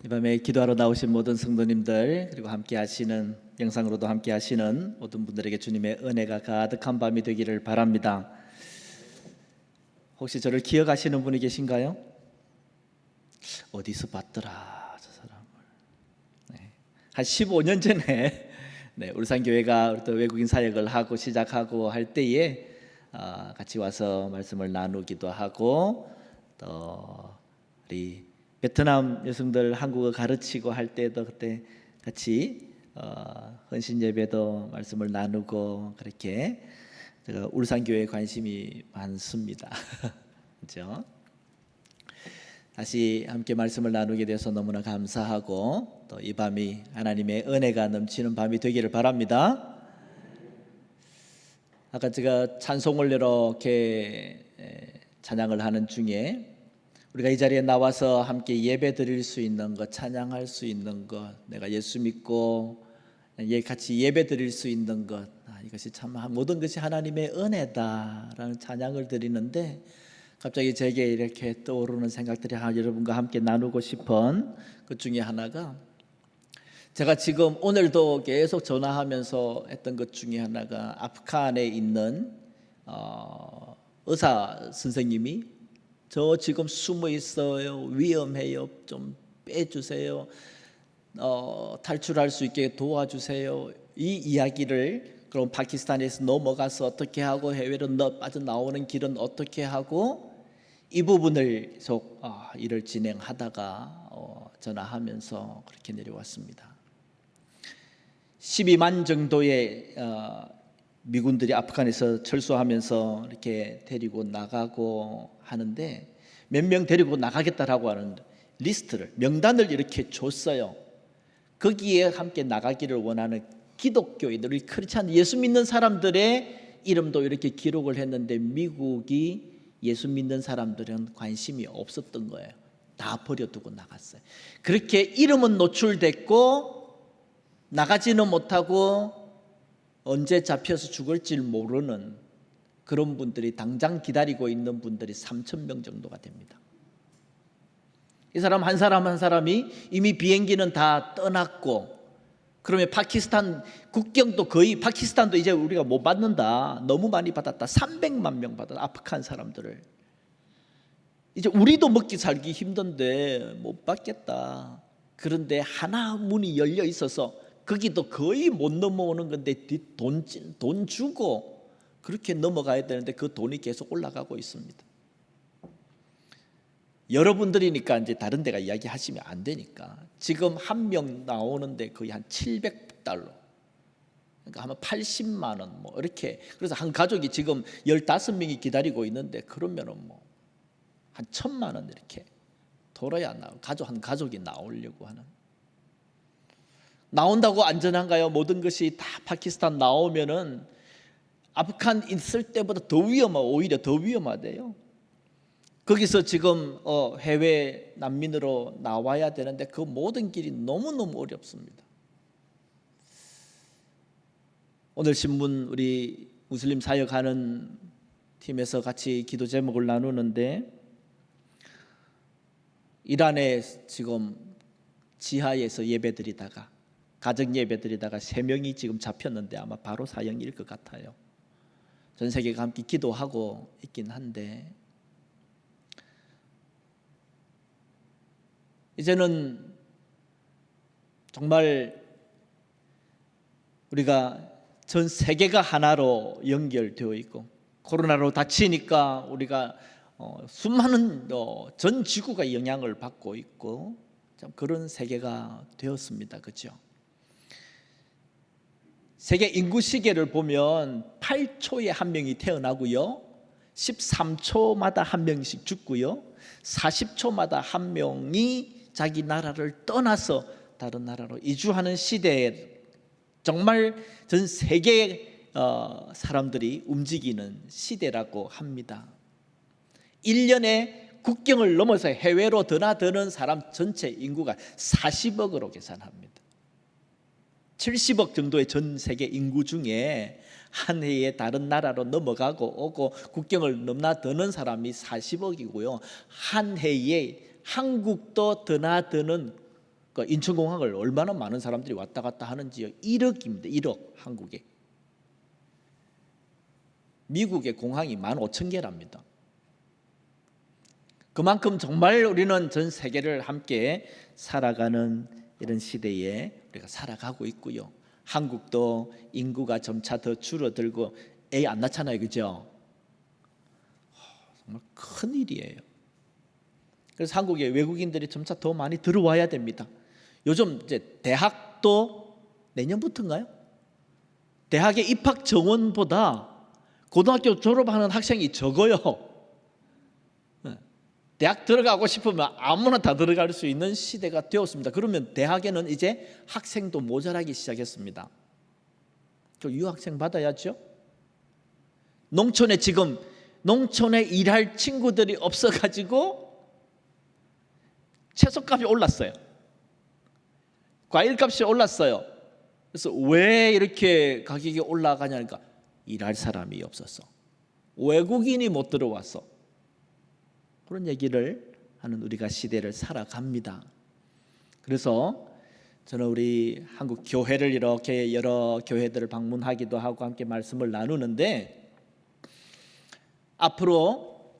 이 밤에 기도하러 나오신 모든 성도님들, 그리고 함께 하시는, 영상으로도 함께 하시는 모든 분들에게 주님의 은혜가 가득한 밤이 되기를 바랍니다. 혹시 저를 기억하시는 분이 계신가요? 어디서 봤더라 저 사람을. 한 15년 전에 울산교회가 또 외국인 사역을 하고 시작하고 할 때에 같이 와서 말씀을 나누기도 하고, 또 우리 베트남 여성들 한국어 가르치고 할 때도 그때 같이 헌신 예배도 말씀을 나누고, 그렇게 제가 울산교회에 관심이 많습니다. 그렇죠? 다시 함께 말씀을 나누게 돼서 너무나 감사하고, 또 이 밤이 하나님의 은혜가 넘치는 밤이 되기를 바랍니다. 아까 제가 찬송을 이렇게 찬양을 하는 중에 우리가 이 자리에 나와서 함께 예배 드릴 수 있는 것, 찬양할 수 있는 것, 내가 예수 믿고 같이 예배 드릴 수 있는 것, 이것이 참 모든 것이 하나님의 은혜다라는 찬양을 드리는데, 갑자기 제게 이렇게 떠오르는 생각들이 여러분과 함께 나누고 싶은 것 중에 하나가, 제가 지금 오늘도 계속 전화하면서 했던 것 중에 하나가, 아프간에 있는 의사 선생님이 저 지금 숨어 있어요, 위험해요, 좀 빼주세요, 탈출할 수 있게 도와주세요, 이 이야기를, 그럼 파키스탄에서 넘어가서 어떻게 하고 해외로 빠져나오는 길은 어떻게 하고, 이 부분을 계속 일을 진행하다가 전화하면서 그렇게 내려왔습니다. 12만 정도의 미군들이 아프간에서 철수하면서 이렇게 데리고 나가고 하는데, 몇 명 데리고 나가겠다라고 하는 리스트를, 명단을 이렇게 줬어요. 거기에 함께 나가기를 원하는 기독교인들, 우리 크리스찬 예수 믿는 사람들의 이름도 이렇게 기록을 했는데, 미국이 예수 믿는 사람들은 관심이 없었던 거예요. 다 버려두고 나갔어요. 그렇게 이름은 노출됐고 나가지는 못하고 언제 잡혀서 죽을지 모르는 그런 분들이, 당장 기다리고 있는 분들이 3,000명 정도가 됩니다. 이 사람 한 사람이 이미 비행기는 다 떠났고, 그러면 파키스탄 국경도 거의, 파키스탄도 이제 우리가 못 받는다, 너무 많이 받았다, 300만 명 받았다, 아프간 사람들을. 이제 우리도 먹기 살기 힘든데 못 받겠다. 그런데 하나 문이 열려 있어서 거기도 거의 못 넘어오는 건데, 돈 주고 그렇게 넘어가야 되는데 그 돈이 계속 올라가고 있습니다. 여러분들이니까 이제 다른 데가 이야기하시면 안 되니까, 지금 한 명 나오는데 거의 한 $700, 그러니까 아마 80만 원 뭐 이렇게. 그래서 한 가족이 지금 15명이 기다리고 있는데, 그러면은 뭐 한 1,000만 원 이렇게 돌아야 한 가족이 나오려고 하는. 나온다고 안전한가요? 모든 것이 다 파키스탄 나오면은 아프간 있을 때보다 더 오히려 더 위험하대요. 거기서 지금 해외 난민으로 나와야 되는데 그 모든 길이 너무너무 어렵습니다. 오늘 신문, 우리 무슬림 사역하는 팀에서 같이 기도 제목을 나누는데, 이란에 지금 지하에서 예배드리다가, 가정 예배드리다가 3명이 지금 잡혔는데 아마 바로 사형일 것 같아요. 전 세계가 함께 기도하고 있긴 한데, 이제는 정말 우리가 전 세계가 하나로 연결되어 있고, 코로나로 다치니까 우리가 수많은 전 지구가 영향을 받고 있고, 참 그런 세계가 되었습니다. 그렇죠? 세계 인구 시계를 보면 8초에 한 명이 태어나고요, 13초마다 한 명씩 죽고요, 40초마다 한 명이 자기 나라를 떠나서 다른 나라로 이주하는 시대에, 정말 전 세계 사람들이 움직이는 시대라고 합니다. 1년에 국경을 넘어서 해외로 드나드는 사람 전체 인구가 40억으로 계산합니다. 70억 정도의 전 세계 인구 중에 한 해에 다른 나라로 넘어가고 오고 국경을 넘나드는 사람이 40억이고요. 한 해에 한국도 드나드는 그러니까 인천공항을 얼마나 많은 사람들이 왔다 갔다 하는지요. 1억입니다. 1억 한국에. 미국의 공항이 15,000개랍니다. 그만큼 정말 우리는 전 세계를 함께 살아가는 이런 시대에 우리가 살아가고 있고요. 한국도 인구가 점차 더 줄어들고 애 안 낳잖아요, 그죠? 정말 큰 일이에요. 그래서 한국에 외국인들이 점차 더 많이 들어와야 됩니다. 요즘 이제 대학도 내년부터인가요? 대학의 입학 정원보다 고등학교 졸업하는 학생이 적어요. 대학 들어가고 싶으면 아무나 다 들어갈 수 있는 시대가 되었습니다. 그러면 대학에는 이제 학생도 모자라기 시작했습니다. 그 유학생 받아야죠. 농촌에 일할 친구들이 없어가지고 채소값이 올랐어요. 과일값이 올랐어요. 그래서 왜 이렇게 가격이 올라가냐니까 일할 사람이 없어서, 외국인이 못 들어와서, 그런 얘기를 하는 우리가 시대를 살아갑니다. 그래서 저는 우리 한국 교회를 이렇게 여러 교회들을 방문하기도 하고 함께 말씀을 나누는데, 앞으로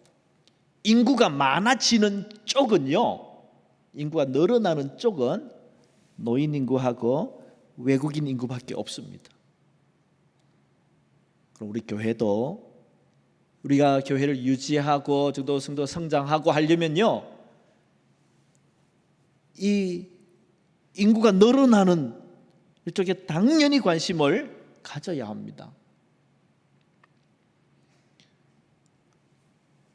인구가 많아지는 쪽은요, 인구가 늘어나는 쪽은 노인 인구하고 외국인 인구밖에 없습니다. 그럼 우리 교회도, 우리가 교회를 유지하고 저도 성도 성장하고 하려면요, 이 인구가 늘어나는 이쪽에 당연히 관심을 가져야 합니다.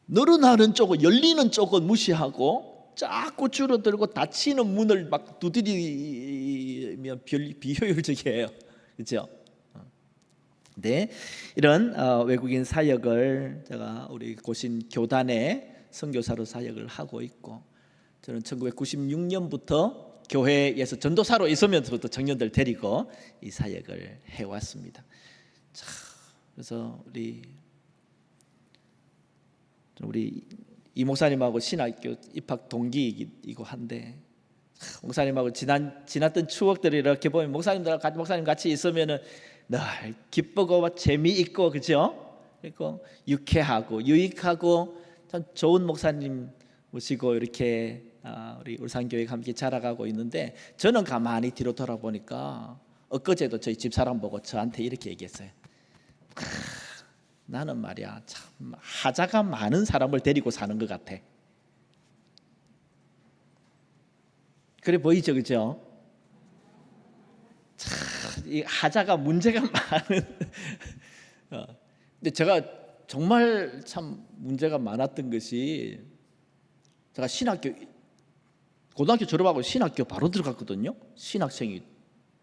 늘어나는 쪽은, 열리는 쪽은 무시하고 자꾸 줄어들고 닫히는 문을 막 두드리면 비효율적이에요. 그렇죠? 네, 이런 외국인 사역을 제가 우리 고신 교단의 선교사로 사역을 하고 있고, 저는 1996년부터 교회에서 전도사로 있으면서부터 청년들 데리고 이 사역을 해왔습니다. 자, 그래서 우리 이 목사님하고 신학교 입학 동기이고 한데, 목사님하고 지났던 추억들을 이렇게 보면 목사님 같이 있으면은 늘 기쁘고 재미있고, 그죠? 그리고 유쾌하고 유익하고 참 좋은 목사님 모시고 이렇게 우리 울산교회 함께 자라가고 있는데, 저는 가만히 뒤로 돌아보니까 엊그제도 저희 집사람 보고 저한테 이렇게 얘기했어요. 나는 말이야 참 하자가 많은 사람을 데리고 사는 것 같아. 그래 보이죠, 그죠? 참 이 하자가 문제가 많은. 근데 제가 정말 참 문제가 많았던 것이, 제가 고등학교 졸업하고 신학교 바로 들어갔거든요. 신학생이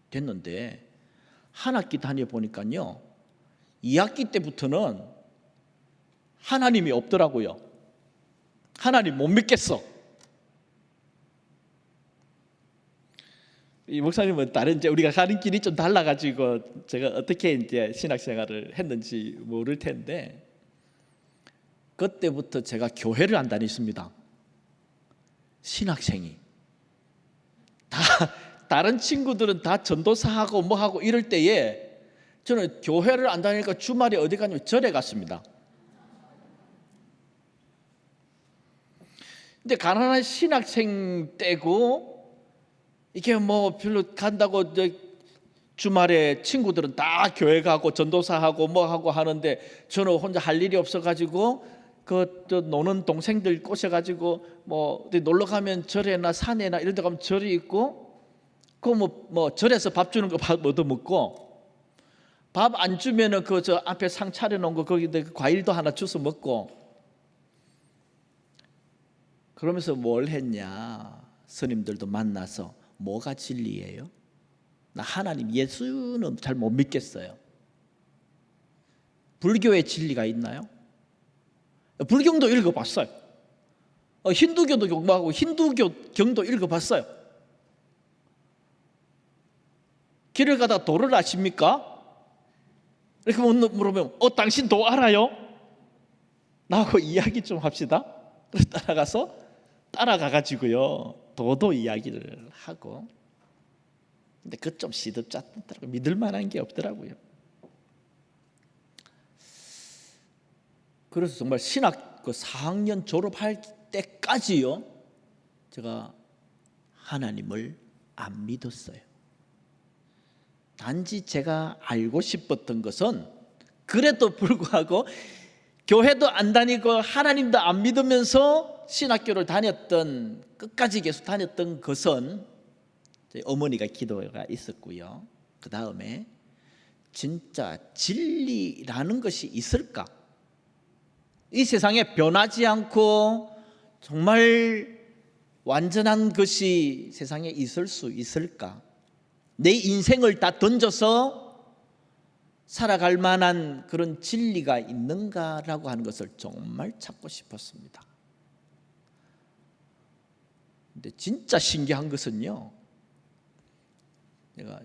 됐는데 한 학기 다녀 보니까요, 2학기 때부터는 하나님이 없더라고요. 하나님 못 믿겠어. 이 목사님은 다른 이제 우리가 가는 길이 좀 달라가지고 제가 어떻게 이제 신학생활을 했는지 모를 텐데, 그때부터 제가 교회를 안 다녔습니다. 신학생이 다른 친구들은 다 전도사하고 뭐하고 이럴 때에 저는 교회를 안 다니니까 주말에 어디 가냐면 절에 갔습니다. 근데 가난한 신학생 때고 이게 뭐 별로 간다고 주말에 친구들은 다 교회 가고 전도사하고 뭐하고 하는데, 저는 혼자 할 일이 없어가지고 또 노는 동생들 꼬셔가지고 뭐 어디 놀러 가면 절에나 산에나 이런 데 가면 절이 있고, 그 뭐 절에서 밥 주는 거 밥 얻어먹고, 밥 안 주면은 그 저 앞에 상 차려놓은 거 거기 과일도 하나 주워 먹고, 그러면서 뭘 했냐, 스님들도 만나서 뭐가 진리예요? 나 하나님 예수는 잘 못 믿겠어요. 불교의 진리가 있나요? 불경도 읽어봤어요. 힌두교도 공부하고 힌두교 경도 읽어봤어요. 길을 가다 도를 아십니까? 이렇게 물어보면 당신 도 알아요? 나하고 이야기 좀 합시다. 그래서 따라가가지고요, 도도 이야기를 하고, 근데 그것 좀 시덥잖더라고요. 믿을 만한 게 없더라고요. 그래서 정말 신학 4학년 졸업할 때까지요, 제가 하나님을 안 믿었어요. 단지 제가 알고 싶었던 것은, 그래도 불구하고 교회도 안 다니고 하나님도 안 믿으면서 신학교를 다녔던, 끝까지 계속 다녔던 것은 저희 어머니가 기도가 있었고요. 그 다음에 진짜 진리라는 것이 있을까? 이 세상에 변하지 않고 정말 완전한 것이 세상에 있을 수 있을까? 내 인생을 다 던져서 살아갈 만한 그런 진리가 있는가라고 하는 것을 정말 찾고 싶었습니다. 근데 진짜 신기한 것은요, 내가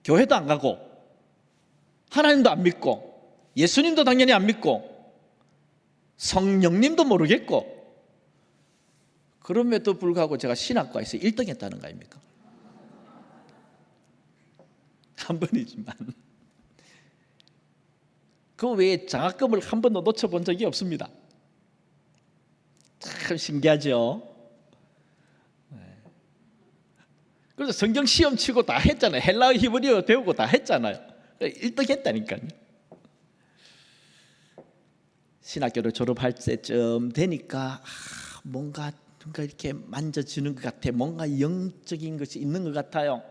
교회도 안 가고 하나님도 안 믿고 예수님도 당연히 안 믿고 성령님도 모르겠고, 그럼에도 불구하고 제가 신학과에서 1등 했다는 거 아닙니까? 한 번이지만 그 외에 장학금을 한 번도 놓쳐본 적이 없습니다. 참 신기하죠. 그래서 성경 시험 치고 다 했잖아요. 헬라어 히브리어 배우고 다 했잖아요. 1등 했다니까요. 신학교를 졸업할 때쯤 되니까 뭔가 이렇게 만져지는 것 같아. 뭔가 영적인 것이 있는 것 같아요.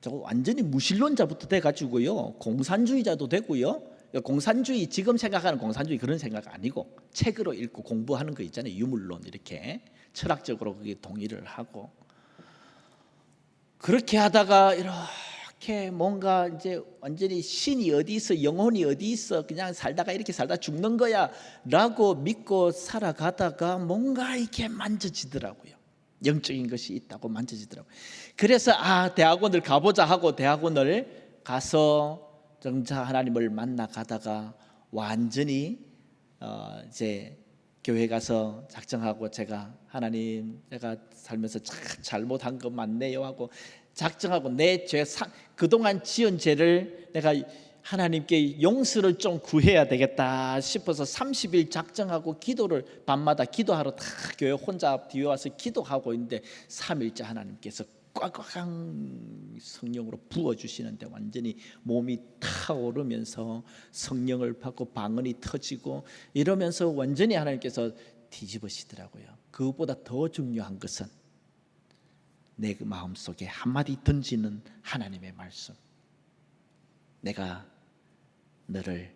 저 완전히 무신론자부터 돼가지고요, 공산주의자도 되고요. 공산주의, 지금 생각하는 공산주의 그런 생각 아니고 책으로 읽고 공부하는 거 있잖아요. 유물론 이렇게 철학적으로 그게 동의를 하고, 그렇게 하다가 이렇게 뭔가 이제 완전히 신이 어디 있어, 영혼이 어디 있어, 그냥 살다가 이렇게 살다 죽는 거야 라고 믿고 살아가다가 뭔가 이렇게 만져지더라고요. 영적인 것이 있다고 만져지더라고요. 그래서 대학원을 가보자 하고 대학원을 가서 정작 하나님을 만나 가다가 완전히 이제 교회 가서 작정하고, 제가 하나님, 내가 살면서 잘못한 거 맞네요 하고 작정하고, 내 죄, 그동안 지은 죄를 내가 하나님께 용서를 좀 구해야 되겠다 싶어서 30일 작정하고 기도를 밤마다 기도하러 다 교회 혼자 뒤에 와서 기도하고 있는데 3일째 하나님께서 꽉꽉한 성령으로 부어주시는데 완전히 몸이 타오르면서 성령을 받고 방언이 터지고 이러면서 완전히 하나님께서 뒤집으시더라고요. 그것보다 더 중요한 것은 내 마음속에 한마디 던지는 하나님의 말씀. 내가 너를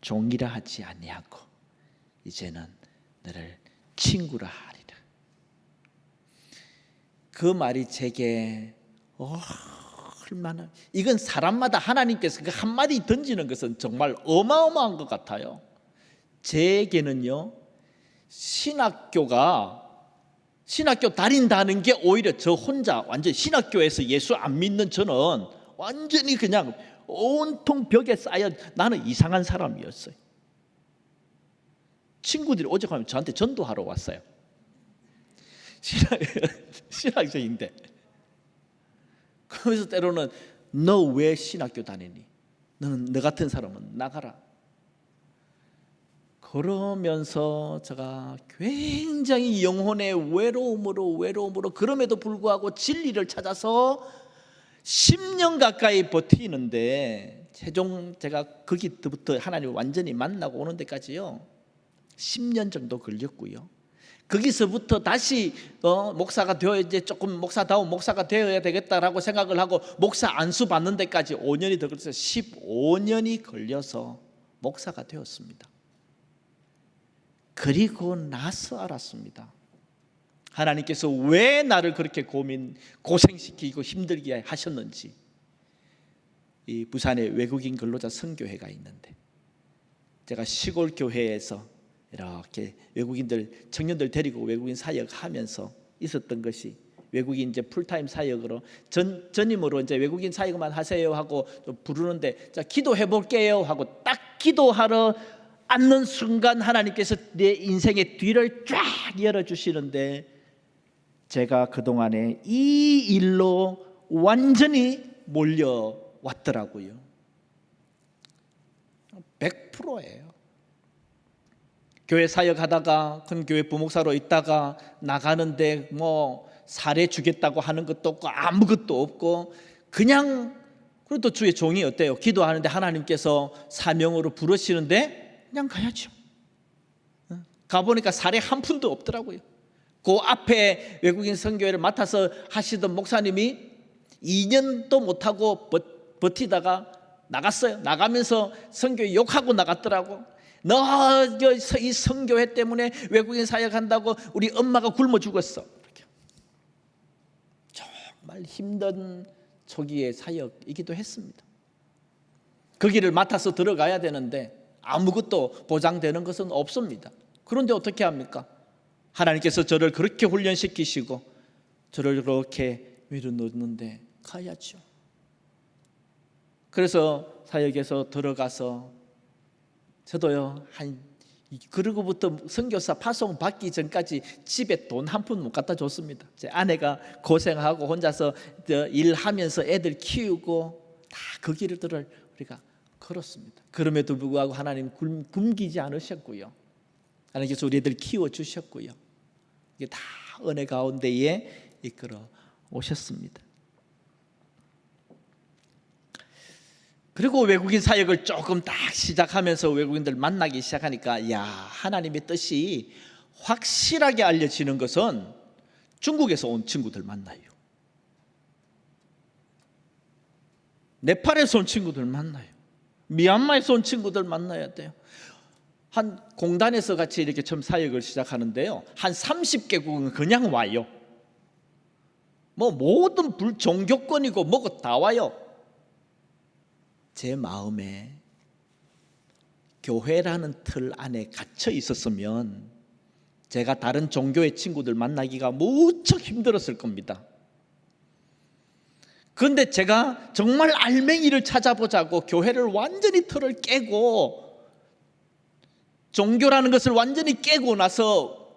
종이라 하지 아니하고 이제는 너를 친구라 하리라. 그 말이 제게 얼마나, 이건 사람마다 하나님께서 그 한마디 던지는 것은 정말 어마어마한 것 같아요. 제게는요, 신학교 다닌다는 게 오히려 저 혼자 완전 신학교에서 예수 안 믿는 저는 완전히 그냥 온통 벽에 쌓여, 나는 이상한 사람이었어요. 친구들이 오죽하면 저한테 전도하러 왔어요. 신학생인데. 그래서 때로는 너 왜 신학교 다니니? 너는 너 같은 사람은 나가라. 그러면서 제가 굉장히 영혼의 외로움으로 그럼에도 불구하고 진리를 찾아서 10년 가까이 버티는데, 최종 제가 거기부터 하나님을 완전히 만나고 오는 데까지요 10년 정도 걸렸고요. 거기서부터 다시 목사가 되어 이제 조금 목사다운 목사가 되어야 되겠다라고 생각을 하고 목사 안수 받는 데까지 5년이 더 걸려서 15년이 걸려서 목사가 되었습니다. 그리고 나서 알았습니다. 하나님께서 왜 나를 그렇게 고생시키고 힘들게 하셨는지. 이 부산에 외국인 근로자 선교회가 있는데, 제가 시골 교회에서 이렇게 외국인들, 청년들 데리고 외국인 사역하면서 있었던 것이, 외국인 이제 풀타임 사역으로 전임으로 이제 외국인 사역만 하세요 하고 좀 부르는데, 자 기도해 볼게요 하고 딱 기도하러 앉는 순간 하나님께서 내 인생의 뒤를 쫙 열어주시는데, 제가 그동안에 이 일로 완전히 몰려왔더라고요. 100%예요. 교회 사역하다가 큰 교회 부목사로 있다가 나가는데 뭐 사례 주겠다고 하는 것도 없고 아무것도 없고 그냥, 그래도 주의 종이 어때요? 기도하는데 하나님께서 사명으로 부르시는데 그냥 가야죠. 가보니까 사례 한 푼도 없더라고요. 그 앞에 외국인 선교회를 맡아서 하시던 목사님이 2년도 못하고 버티다가 나갔어요. 나가면서 선교회 욕하고 나갔더라고. 너 이 선교회 때문에 외국인 사역한다고 우리 엄마가 굶어 죽었어. 정말 힘든 초기의 사역이기도 했습니다. 그 길을 맡아서 들어가야 되는데 아무것도 보장되는 것은 없습니다. 그런데 어떻게 합니까? 하나님께서 저를 그렇게 훈련시키시고 저를 그렇게 밀어넣는데 가야죠. 그래서 사역에서 들어가서 저도요, 그러고부터 선교사 파송 받기 전까지 집에 돈 한 푼 못 갖다 줬습니다. 제 아내가 고생하고 혼자서 일하면서 애들 키우고 다 그 길을 우리가 걸었습니다. 그럼에도 불구하고 하나님 굶기지 않으셨고요. 하나님께서 우리 애들 키워주셨고요. 이게 다 은혜 가운데에 이끌어 오셨습니다. 그리고 외국인 사역을 조금 딱 시작하면서 외국인들 만나기 시작하니까 야, 하나님의 뜻이 확실하게 알려지는 것은 중국에서 온 친구들 만나요. 네팔에서 온 친구들 만나요. 미얀마에서 온 친구들 만나야 돼요. 한 공단에서 같이 이렇게 처음 사역을 시작하는데요, 한 30개국은 그냥 와요. 뭐 모든 종교권이고 뭐고 다 와요. 제 마음에 교회라는 틀 안에 갇혀 있었으면 제가 다른 종교의 친구들 만나기가 무척 힘들었을 겁니다. 그런데 제가 정말 알맹이를 찾아보자고 교회를 완전히 틀을 깨고 종교라는 것을 완전히 깨고 나서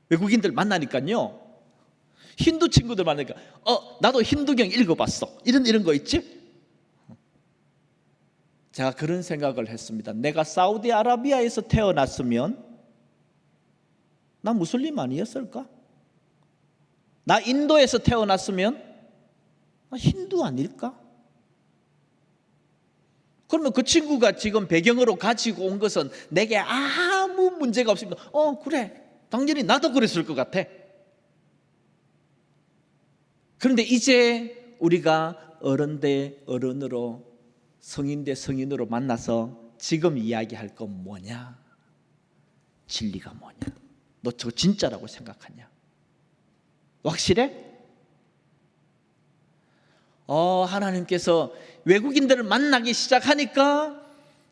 외국인들 만나니까요, 힌두 친구들 만나니까 나도 힌두경 읽어봤어, 이런 거 있지? 제가 그런 생각을 했습니다. 내가 사우디아라비아에서 태어났으면 나 무슬림 아니었을까? 나 인도에서 태어났으면 나 힌두 아닐까? 그러면 그 친구가 지금 배경으로 가지고 온 것은 내게 아무 문제가 없습니다. 그래, 당연히 나도 그랬을 것 같아. 그런데 이제 우리가 어른 대 어른으로, 성인 대 성인으로 만나서 지금 이야기할 건 뭐냐? 진리가 뭐냐? 너 저거 진짜라고 생각하냐? 확실해? 하나님께서 외국인들을 만나기 시작하니까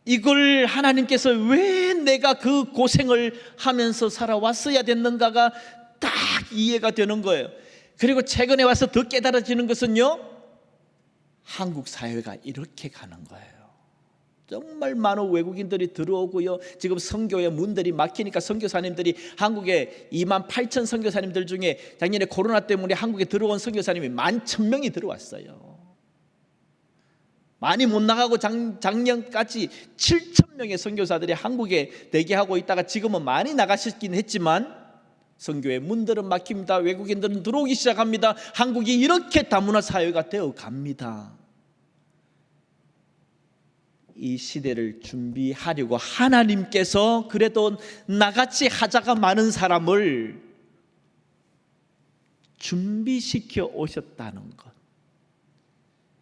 이걸 하나님께서 왜 내가 그 고생을 하면서 살아왔어야 됐는가가 딱 이해가 되는 거예요. 그리고 최근에 와서 더 깨달아지는 것은요, 한국 사회가 이렇게 가는 거예요. 정말 많은 외국인들이 들어오고요, 지금 선교의 문들이 막히니까 선교사님들이, 한국에 28,000 선교사님들 중에 작년에 코로나 때문에 한국에 들어온 선교사님이 11,000명이 들어왔어요. 많이 못 나가고 작년까지 7,000명의 선교사들이 한국에 대기하고 있다가 지금은 많이 나가셨긴 했지만 선교의 문들은 막힙니다. 외국인들은 들어오기 시작합니다. 한국이 이렇게 다문화 사회가 되어 갑니다. 이 시대를 준비하려고 하나님께서 그래도 나같이 하자가 많은 사람을 준비시켜 오셨다는 것,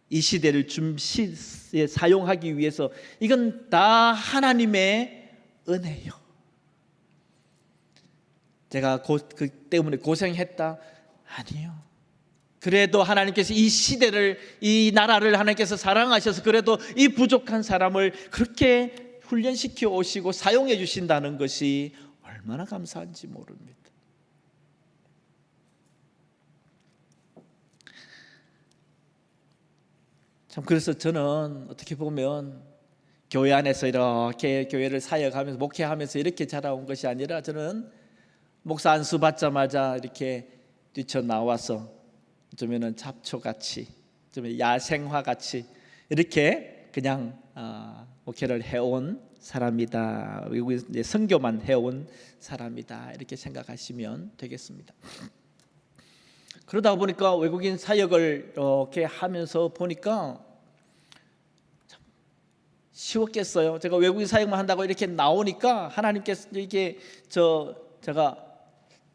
이 시대를 시에 사용하기 위해서, 이건 다 하나님의 은혜요. 제가 그 때문에 고생했다? 아니요. 그래도 하나님께서 이 시대를, 이 나라를 하나님께서 사랑하셔서 그래도 이 부족한 사람을 그렇게 훈련시켜 오시고 사용해 주신다는 것이 얼마나 감사한지 모릅니다. 참, 그래서 저는 어떻게 보면 교회 안에서 이렇게 교회를 사역하면서 목회하면서 이렇게 자라온 것이 아니라, 저는 목사 안수 받자마자 이렇게 뛰쳐나와서 좀에는 잡초같이 좀 야생화같이 이렇게 그냥 목회를 해온 사람이다. 외국인 선교만 해온 사람이다. 이렇게 생각하시면 되겠습니다. 그러다 보니까 외국인 사역을 이렇게 하면서 보니까 참 쉬웠겠어요. 제가 외국인 사역만 한다고 이렇게 나오니까 하나님께서 이게 제가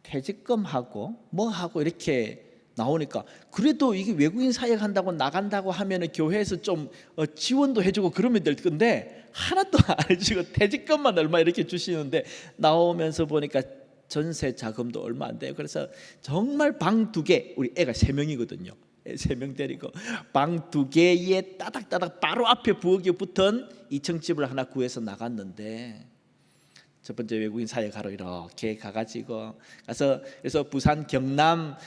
퇴직금하고 뭐 하고 이렇게 나오니까 그래도 이게 외국인 사역 한다고 나간다고 하면은 교회에서 좀 지원도 해주고 그러면 될 건데 하나도 안 해주고 퇴직금만 얼마 이렇게 주시는데 나오면서 보니까 전세 자금도 얼마 안 돼요. 그래서 정말 방 2개, 우리 애가 3명이거든요. 3명 데리고 방 2개에 따닥따닥 바로 앞에 부엌에 붙은 2층 집을 하나 구해서 나갔는데 첫 번째 외국인 사역하러 이렇게 가가지고 그래서 부산 경남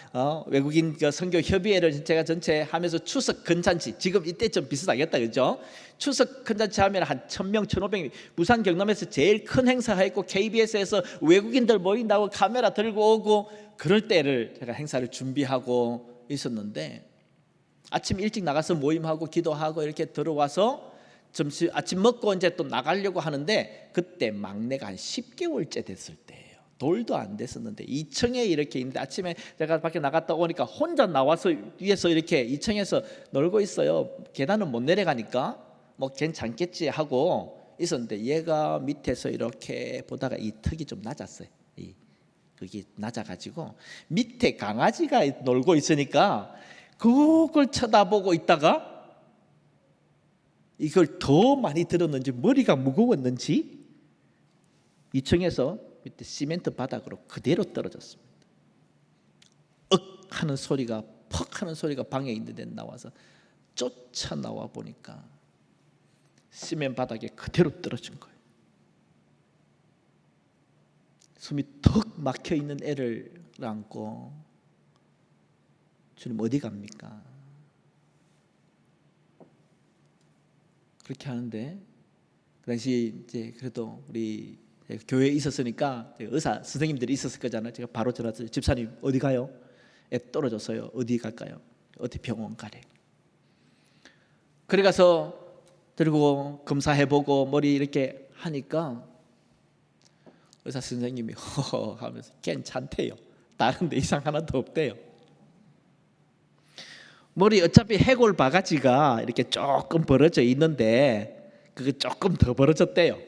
외국인 선교 협의회를 제가 전체 하면서 추석 근잔치 지금 이때쯤 비슷하겠다 그죠? 추석 근잔치 하면 한 1,000명 1,500명 부산 경남에서 제일 큰 행사했고 KBS에서 외국인들 모인다고 카메라 들고 오고 그럴 때를 제가 행사를 준비하고 있었는데 아침 일찍 나가서 모임하고 기도하고 이렇게 들어와서 아침 먹고 이제 또 나가려고 하는데 그때 막내가 한 10개월째 됐을 때예요. 돌도 안 됐었는데 2층에 이렇게 있는데 아침에 제가 밖에 나갔다 오니까 혼자 나와서 위에서 이렇게 2층에서 놀고 있어요. 계단은 못 내려가니까 뭐 괜찮겠지 하고 있었는데 얘가 밑에서 이렇게 보다가 이 턱이 좀 낮았어요. 그게 낮아가지고 밑에 강아지가 놀고 있으니까 그걸 쳐다보고 있다가 이걸 더 많이 들었는지 머리가 무거웠는지 2층에서 밑에 시멘트 바닥으로 그대로 떨어졌습니다. 억 하는 소리가 퍽 하는 소리가 방에 있는데 나와서 쫓아 나와 보니까 시멘트 바닥에 그대로 떨어진 거예요. 숨이 턱 막혀 있는 애를 안고 주님 어디 갑니까? 그렇게 하는데 그 당시 이제 그래도 우리 교회에 있었으니까 의사 선생님들이 있었을 거잖아요. 제가 바로 전화해서 집사님 어디 가요? 애 떨어졌어요. 어디 갈까요? 어디 병원 가래. 그래 가서 들고 검사해보고 머리 이렇게 하니까 의사 선생님이 허허 하면서 괜찮대요. 다른 데 이상 하나도 없대요. 머리 어차피 해골 바가지가 이렇게 조금 벌어져 있는데 그게 조금 더 벌어졌대요.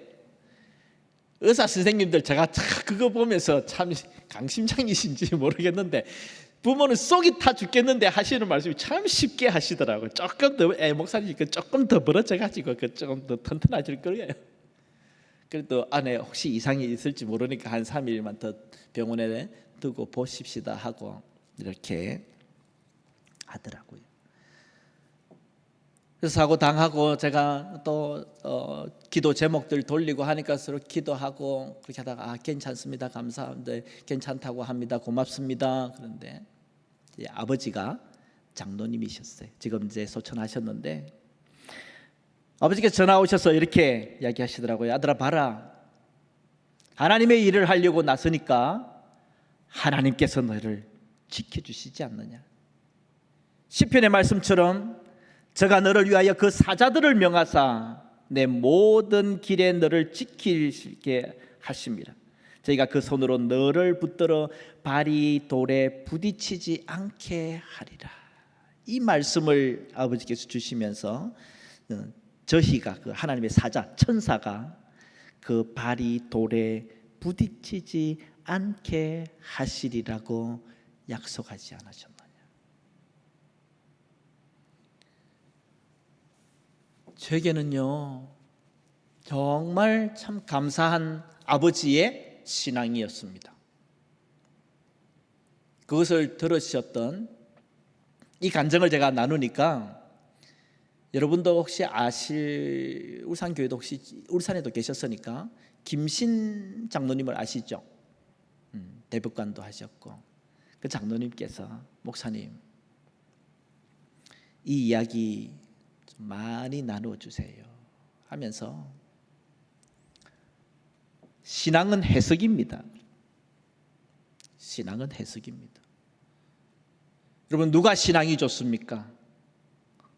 의사 선생님들 제가 그거 보면서 참 강심장이신지 모르겠는데 부모는 속이 타 죽겠는데 하시는 말씀이 참 쉽게 하시더라고요. 조금 더 목사님 조금 더 벌어져가지고 조금 더 튼튼해질 거예요. 그래도 안에 혹시 이상이 있을지 모르니까 한 3일만 더 병원에 두고 보십시다 하고 이렇게 하더라고요. 그래서 사고 당하고 제가 또 기도 제목들 돌리고 하니까 서로 기도하고 그렇게 하다가 괜찮습니다 감사합니다 괜찮다고 합니다 고맙습니다. 그런데 아버지가 장로님이셨어요. 지금 이제 소천하셨는데 아버지께서 전화 오셔서 이렇게 이야기하시더라고요. 아들아 봐라, 하나님의 일을 하려고 나서니까 하나님께서 너를 지켜주시지 않느냐. 시편의 말씀처럼 저가 너를 위하여 그 사자들을 명하사 내 모든 길에 너를 지키게 하십니다. 저희가 그 손으로 너를 붙들어 발이 돌에 부딪히지 않게 하리라. 이 말씀을 아버지께서 주시면서 저희가 그 하나님의 사자 천사가 그 발이 돌에 부딪히지 않게 하시리라고 약속하지 않으셨나요? 저에게는요 정말 참 감사한 아버지의 신앙이었습니다. 그것을 들으셨던 이 간증을 제가 나누니까 여러분도 혹시 울산교회도 혹시 울산에도 계셨으니까 김신 장로님을 아시죠? 대법관도 하셨고 그 장로님께서 목사님 이 이야기 좀 많이 나눠주세요 하면서 신앙은 해석입니다. 신앙은 해석입니다. 여러분, 누가 신앙이 좋습니까?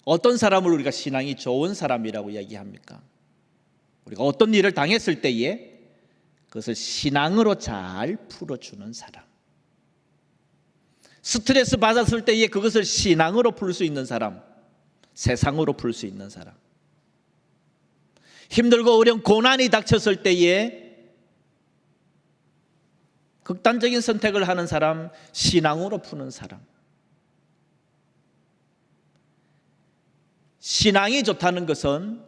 어떤 사람을 우리가 신앙이 좋은 사람이라고 이야기합니까? 우리가 어떤 일을 당했을 때에 그것을 신앙으로 잘 풀어주는 사람, 스트레스 받았을 때에 그것을 신앙으로 풀 수 있는 사람, 세상으로 풀 수 있는 사람, 힘들고 어려운 고난이 닥쳤을 때에 극단적인 선택을 하는 사람, 신앙으로 푸는 사람. 신앙이 좋다는 것은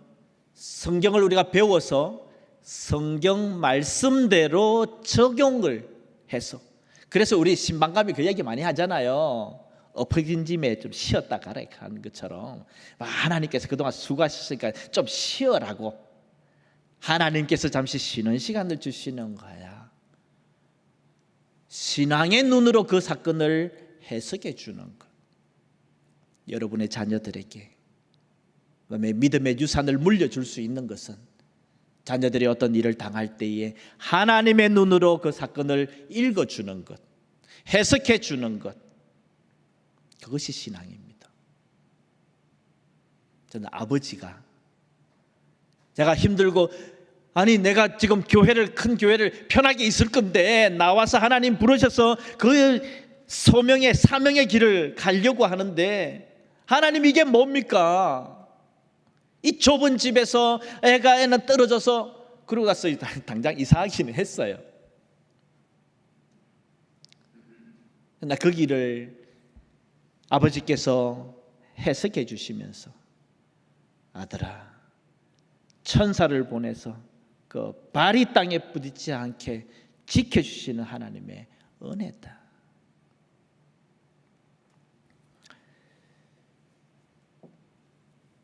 성경을 우리가 배워서 성경 말씀대로 적용을 해서, 그래서 우리 신방감이 그 얘기 많이 하잖아요. 엎어진 짐에 좀 쉬었다 가라 하는 것처럼, 하나님께서 그동안 수고하셨으니까 좀 쉬어라고 하나님께서 잠시 쉬는 시간을 주시는 거야. 신앙의 눈으로 그 사건을 해석해 주는 것. 여러분의 자녀들에게 그다음에 믿음의 유산을 물려줄 수 있는 것은 자녀들이 어떤 일을 당할 때에 하나님의 눈으로 그 사건을 읽어주는 것, 해석해 주는 것, 그것이 신앙입니다. 저는 아버지가 제가 힘들고, 아니 내가 지금 큰 교회를 편하게 있을 건데 나와서 하나님 부르셔서 그 소명의 사명의 길을 가려고 하는데, 하나님 이게 뭡니까? 이 좁은 집에서 애는 떨어져서, 그러고 나서 당장 이사하기는 했어요. 나 그 길을 아버지께서 해석해 주시면서, 아들아, 천사를 보내서 그 발이 땅에 부딪히지 않게 지켜주시는 하나님의 은혜다.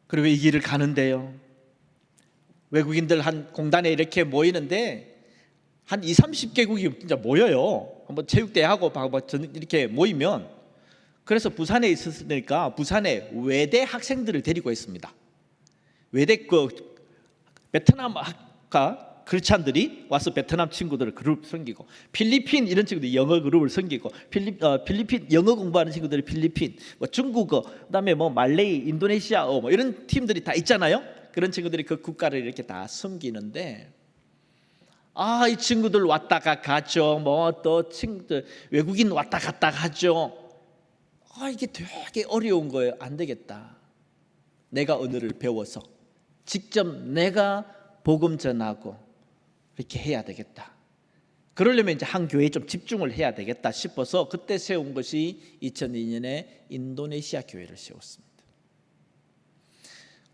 그리고 이 길을 가는데요, 외국인들 한 공단에 이렇게 모이는데 한 20-30개국이 진짜 모여요. 한번 체육대회하고 이렇게 모이면, 그래서 부산에 있었으니까 부산에 외대 학생들을 데리고 있습니다. 외대 베트남 학과 크리스찬들이 와서 베트남 친구들을 그룹 섬기고, 필리핀 이런 친구들이 영어 그룹을 섬기고, 필리핀 영어 공부하는 친구들이 필리핀, 중국어, 그다음에 말레이, 인도네시아어 이런 팀들이 다 있잖아요. 그런 친구들이 그 국가를 이렇게 다 섬기는데, 이 친구들 왔다가 가죠. 또 친구들 외국인 왔다 갔다 하죠. 이게 되게 어려운 거예요. 안 되겠다. 내가 언어를 배워서 직접 내가 복음 전하고 이렇게 해야 되겠다. 그러려면 이제 한 교회에 좀 집중을 해야 되겠다 싶어서 그때 세운 것이 2002년에 인도네시아 교회를 세웠습니다.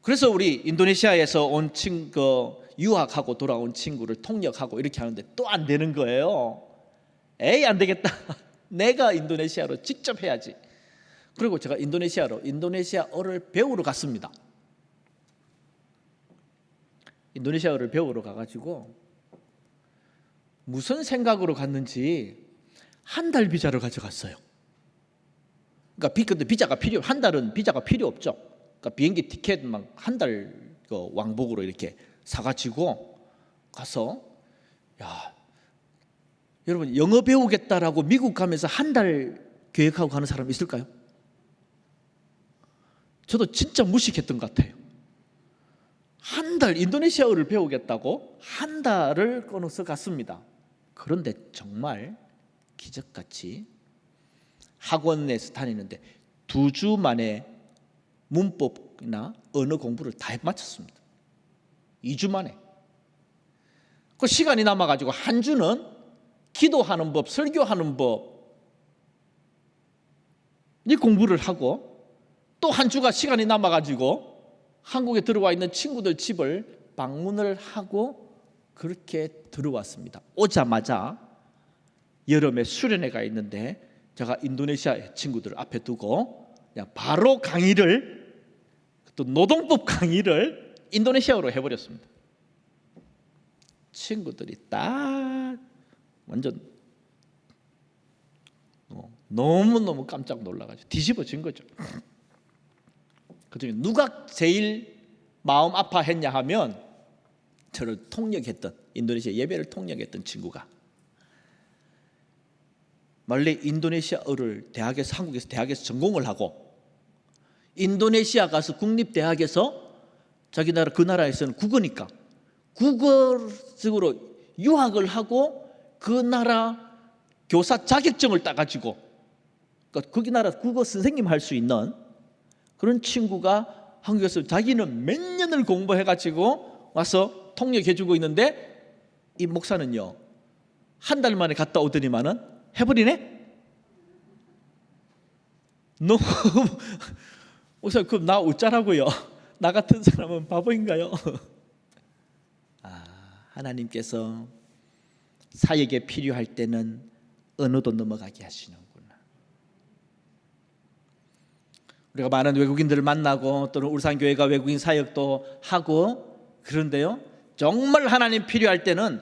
그래서 우리 인도네시아에서 온 친구, 유학하고 돌아온 친구를 통역하고 이렇게 하는데 또 안 되는 거예요. 안 되겠다. 내가 인도네시아로 직접 해야지. 그리고 제가 인도네시아어를 배우러 갔습니다. 인도네시아어를 배우러 가가지고 무슨 생각으로 갔는지 한 달 비자를 가져갔어요. 그러니까 비자가 한 달은 비자가 필요 없죠. 그러니까 비행기 티켓만 한 달 왕복으로 이렇게 사가지고 가서, 여러분 영어 배우겠다라고 미국 가면서 한 달 계획하고 가는 사람 있을까요? 저도 진짜 무식했던 것 같아요. 한 달 인도네시아어를 배우겠다고 한 달을 끊어서 갔습니다. 그런데 정말 기적같이 학원에서 다니는데 2주 만에 문법이나 언어 공부를 다 마쳤습니다. 2주 만에. 그 시간이 남아가지고 한 주는 기도하는 법, 설교하는 법 이 공부를 하고, 또 한 주가 시간이 남아가지고 한국에 들어와 있는 친구들 집을 방문을 하고 그렇게 들어왔습니다. 오자마자 여름에 수련회가 있는데 제가 인도네시아 친구들 앞에 두고 그냥 바로 강의를, 또 노동법 강의를 인도네시아어로 해버렸습니다. 친구들이 딱 완전 너무너무 깜짝 놀라가지고 뒤집어진 거죠. 그중에 누가 제일 마음 아파했냐 하면, 저를 통역했던, 인도네시아 예배를 통역했던 친구가 말레 인도네시아어를 한국에서 대학에서 전공을 하고 인도네시아 가서 국립대학에서 자기 나라 그 나라에서는 국어니까 국어적으로 유학을 하고 그 나라 교사 자격증을 따가지고 그러니까 거기 나라 국어 선생님 할 수 있는 그런 친구가 한국에서 자기는 몇 년을 공부해가지고 와서 통역해주고 있는데 이 목사는요 한 달 만에 갔다 오더니만은 해버리네. 너무 목사 그럼 나 어쩌라고요? 나 같은 사람은 바보인가요? 하나님께서 사역에 필요할 때는 언어도 넘어가게 하시는구나. 우리가 많은 외국인들을 만나고 또는 울산교회가 외국인 사역도 하고 그런데요 정말 하나님 필요할 때는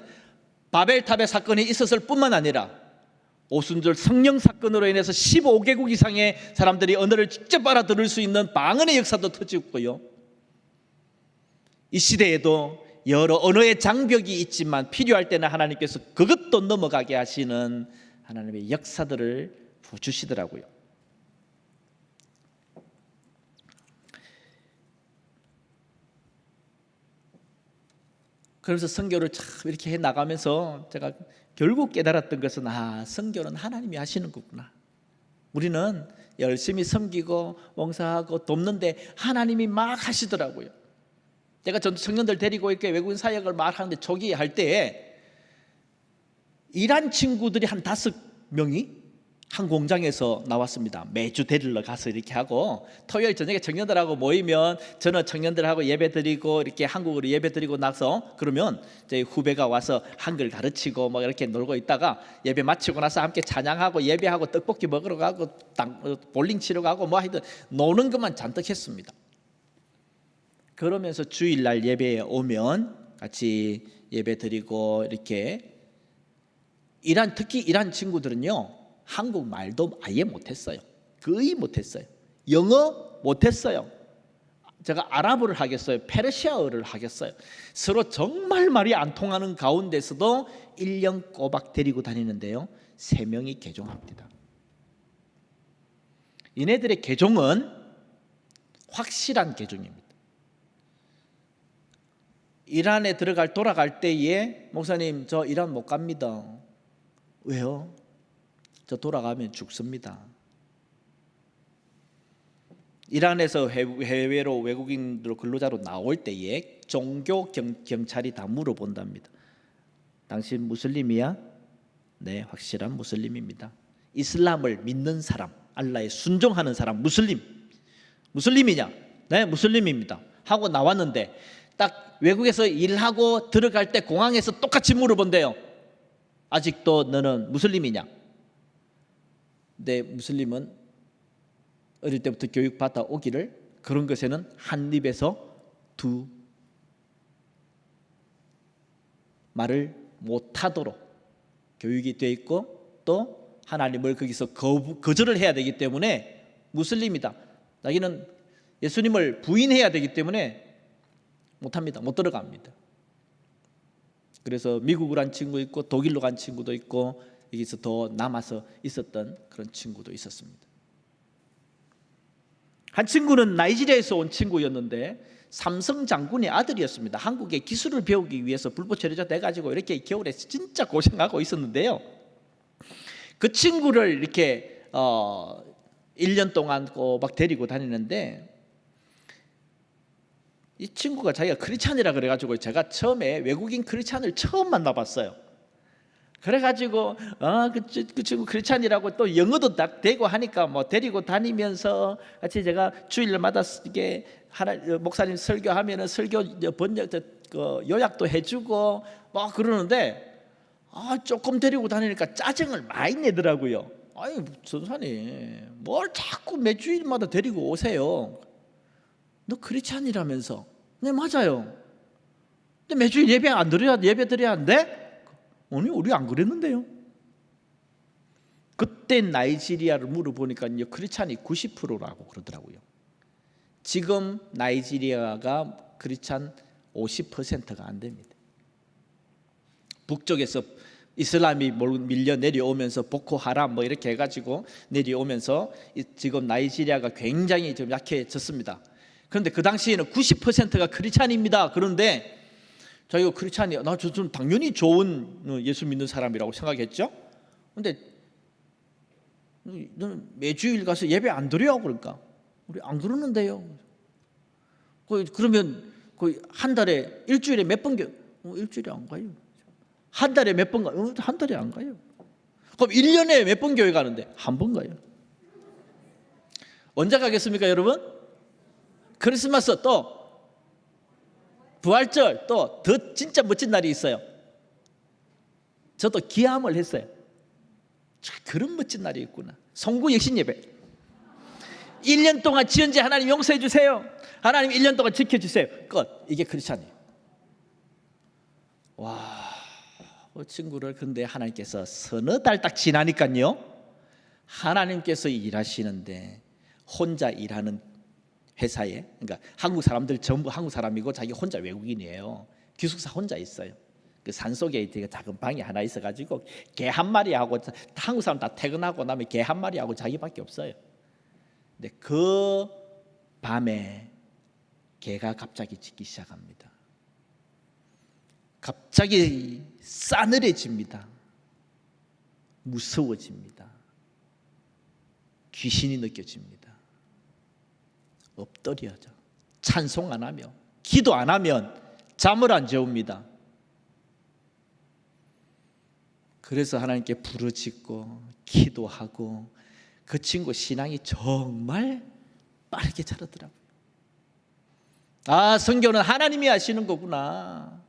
바벨탑의 사건이 있었을 뿐만 아니라 오순절 성령 사건으로 인해서 15개국 이상의 사람들이 언어를 직접 알아들을 수 있는 방언의 역사도 터지고요. 이 시대에도 여러 언어의 장벽이 있지만 필요할 때는 하나님께서 그것도 넘어가게 하시는 하나님의 역사들을 주시더라고요. 그래서 선교를 참 이렇게 해 나가면서 제가 결국 깨달았던 것은 선교는 하나님이 하시는 거구나. 우리는 열심히 섬기고 봉사하고 돕는데 하나님이 막 하시더라고요. 제가 전 청년들 데리고 이렇게 외국인 사역을 막 하는데 초기에 할 때 이란 친구들이 한 5명이 한 공장에서 나왔습니다. 매주 데리러 가서 이렇게 하고 토요일 저녁에 청년들하고 모이면 저는 청년들하고 예배 드리고 이렇게 한국어로 예배 드리고 나서 그러면 저희 후배가 와서 한글 가르치고 뭐 이렇게 놀고 있다가 예배 마치고 나서 함께 찬양하고 예배하고 떡볶이 먹으러 가고 볼링 치러 가고 뭐 하여튼 노는 것만 잔뜩 했습니다. 그러면서 주일날 예배에 오면 같이 예배 드리고 이렇게 특히 이란 친구들은요 한국말도 아예 못했어요. 거의 못했어요. 영어 못했어요. 제가 아랍어를 하겠어요. 페르시아어를 하겠어요. 서로 정말 말이 안 통하는 가운데서도 1년 꼬박 데리고 다니는데요 3명이 개종합니다. 얘네들의 개종은 확실한 개종입니다. 이란에 돌아갈 때에 목사님 저 이란 못 갑니다. 왜요? 저 돌아가면 죽습니다. 이란에서 해외로 외국인으로 근로자로 나올 때에 종교 경찰이 다 물어본답니다. 당신 무슬림이야? 네, 확실한 무슬림입니다. 이슬람을 믿는 사람, 알라에 순종하는 사람, 무슬림이냐? 네, 무슬림입니다. 하고 나왔는데 딱 외국에서 일하고 들어갈 때 공항에서 똑같이 물어본대요. 아직도 너는 무슬림이냐? 네, 무슬림은 어릴 때부터 교육받아 오기를 그런 것에는 한 입에서 두 말을 못하도록 교육이 되어 있고 또 하나님을 거기서 거절을 해야 되기 때문에 무슬림이다. 자기는 예수님을 부인해야 되기 때문에 못합니다. 못 들어갑니다. 그래서 미국으로 간 친구 있고 독일로 간 친구도 있고 여기서 더 남아서 있었던 그런 친구도 있었습니다. 한 친구는 나이지리아에서 온 친구였는데 삼성 장군의 아들이었습니다. 한국의 기술을 배우기 위해서 불법 체류자 돼가지고 이렇게 겨울에 진짜 고생하고 있었는데요. 그 친구를 이렇게 1년 동안 꼬박 데리고 다니는데 이 친구가 자기가 크리스찬이라 그래가지고 제가 처음에 외국인 크리스찬을 처음 만나봤어요. 그래가지고 그 친구 크리스찬이라고 또 영어도 딱 되고 하니까 뭐 데리고 다니면서 같이 제가 주일마다 이게 목사님 설교하면은 설교 번역 요약도 해주고 막 그러는데 조금 데리고 다니니까 짜증을 많이 내더라고요. 아니 전사님 뭘 자꾸 매 주일마다 데리고 오세요. 너 크리스찬이라면서? 네 맞아요. 근데 매주일 예배 드려야 안 돼? 아니 우리 안 그랬는데요. 그때 나이지리아를 물어보니까 크리스찬이 90%라고 그러더라고요. 지금 나이지리아가 크리스찬 50%가 안 됩니다. 북쪽에서 이슬람이 밀려 내려오면서 보코하람 뭐 이렇게 해가지고 내려오면서 지금 나이지리아가 굉장히 좀 약해졌습니다. 그런데 그 당시에는 90%가 크리스찬입니다. 그런데 저희가 크리스찬이 좀 당연히 좋은 예수 믿는 사람이라고 생각했죠. 근데 너는 매주일 가서 예배 안 드려요? 그러니까 우리 안 그러는데요. 그러면 한 달에 일주일에 몇 번 일주일에 안 가요. 한 달에 몇 번 가요? 한 달에 안 가요. 그럼 1년에 몇 번 교회 가는데 한 번 가요. 언제 가겠습니까, 여러분? 크리스마스 또 부활절 또 더 진짜 멋진 날이 있어요. 저도 기함을 했어요. 그런 멋진 날이 있구나. 송구 역신 예배. 1년 동안 지은지 하나님 용서해 주세요. 하나님 1년 동안 지켜주세요. 끝. 이게 크리스찬이에요. 와, 친구를 근데 하나님께서 서너 달 딱 지나니까요, 하나님께서 일하시는데 혼자 일하는 회사에, 그러니까 한국 사람들 전부 한국 사람이고 자기 혼자 외국인이에요. 기숙사 혼자 있어요. 그 산속에 되게 작은 방이 하나 있어가지고 개 한 마리하고 한국 사람 다 퇴근하고 나면 개 한 마리하고 자기밖에 없어요. 근데 그 밤에 개가 갑자기 짖기 시작합니다. 갑자기 싸늘해집니다. 무서워집니다. 귀신이 느껴집니다. 엎드려져 찬송 안 하며 기도 안 하면 잠을 안 재웁니다. 그래서 하나님께 부르짖고 기도하고 그 친구 신앙이 정말 빠르게 자라더라고요. 아, 성경은 하나님이 하시는 거구나.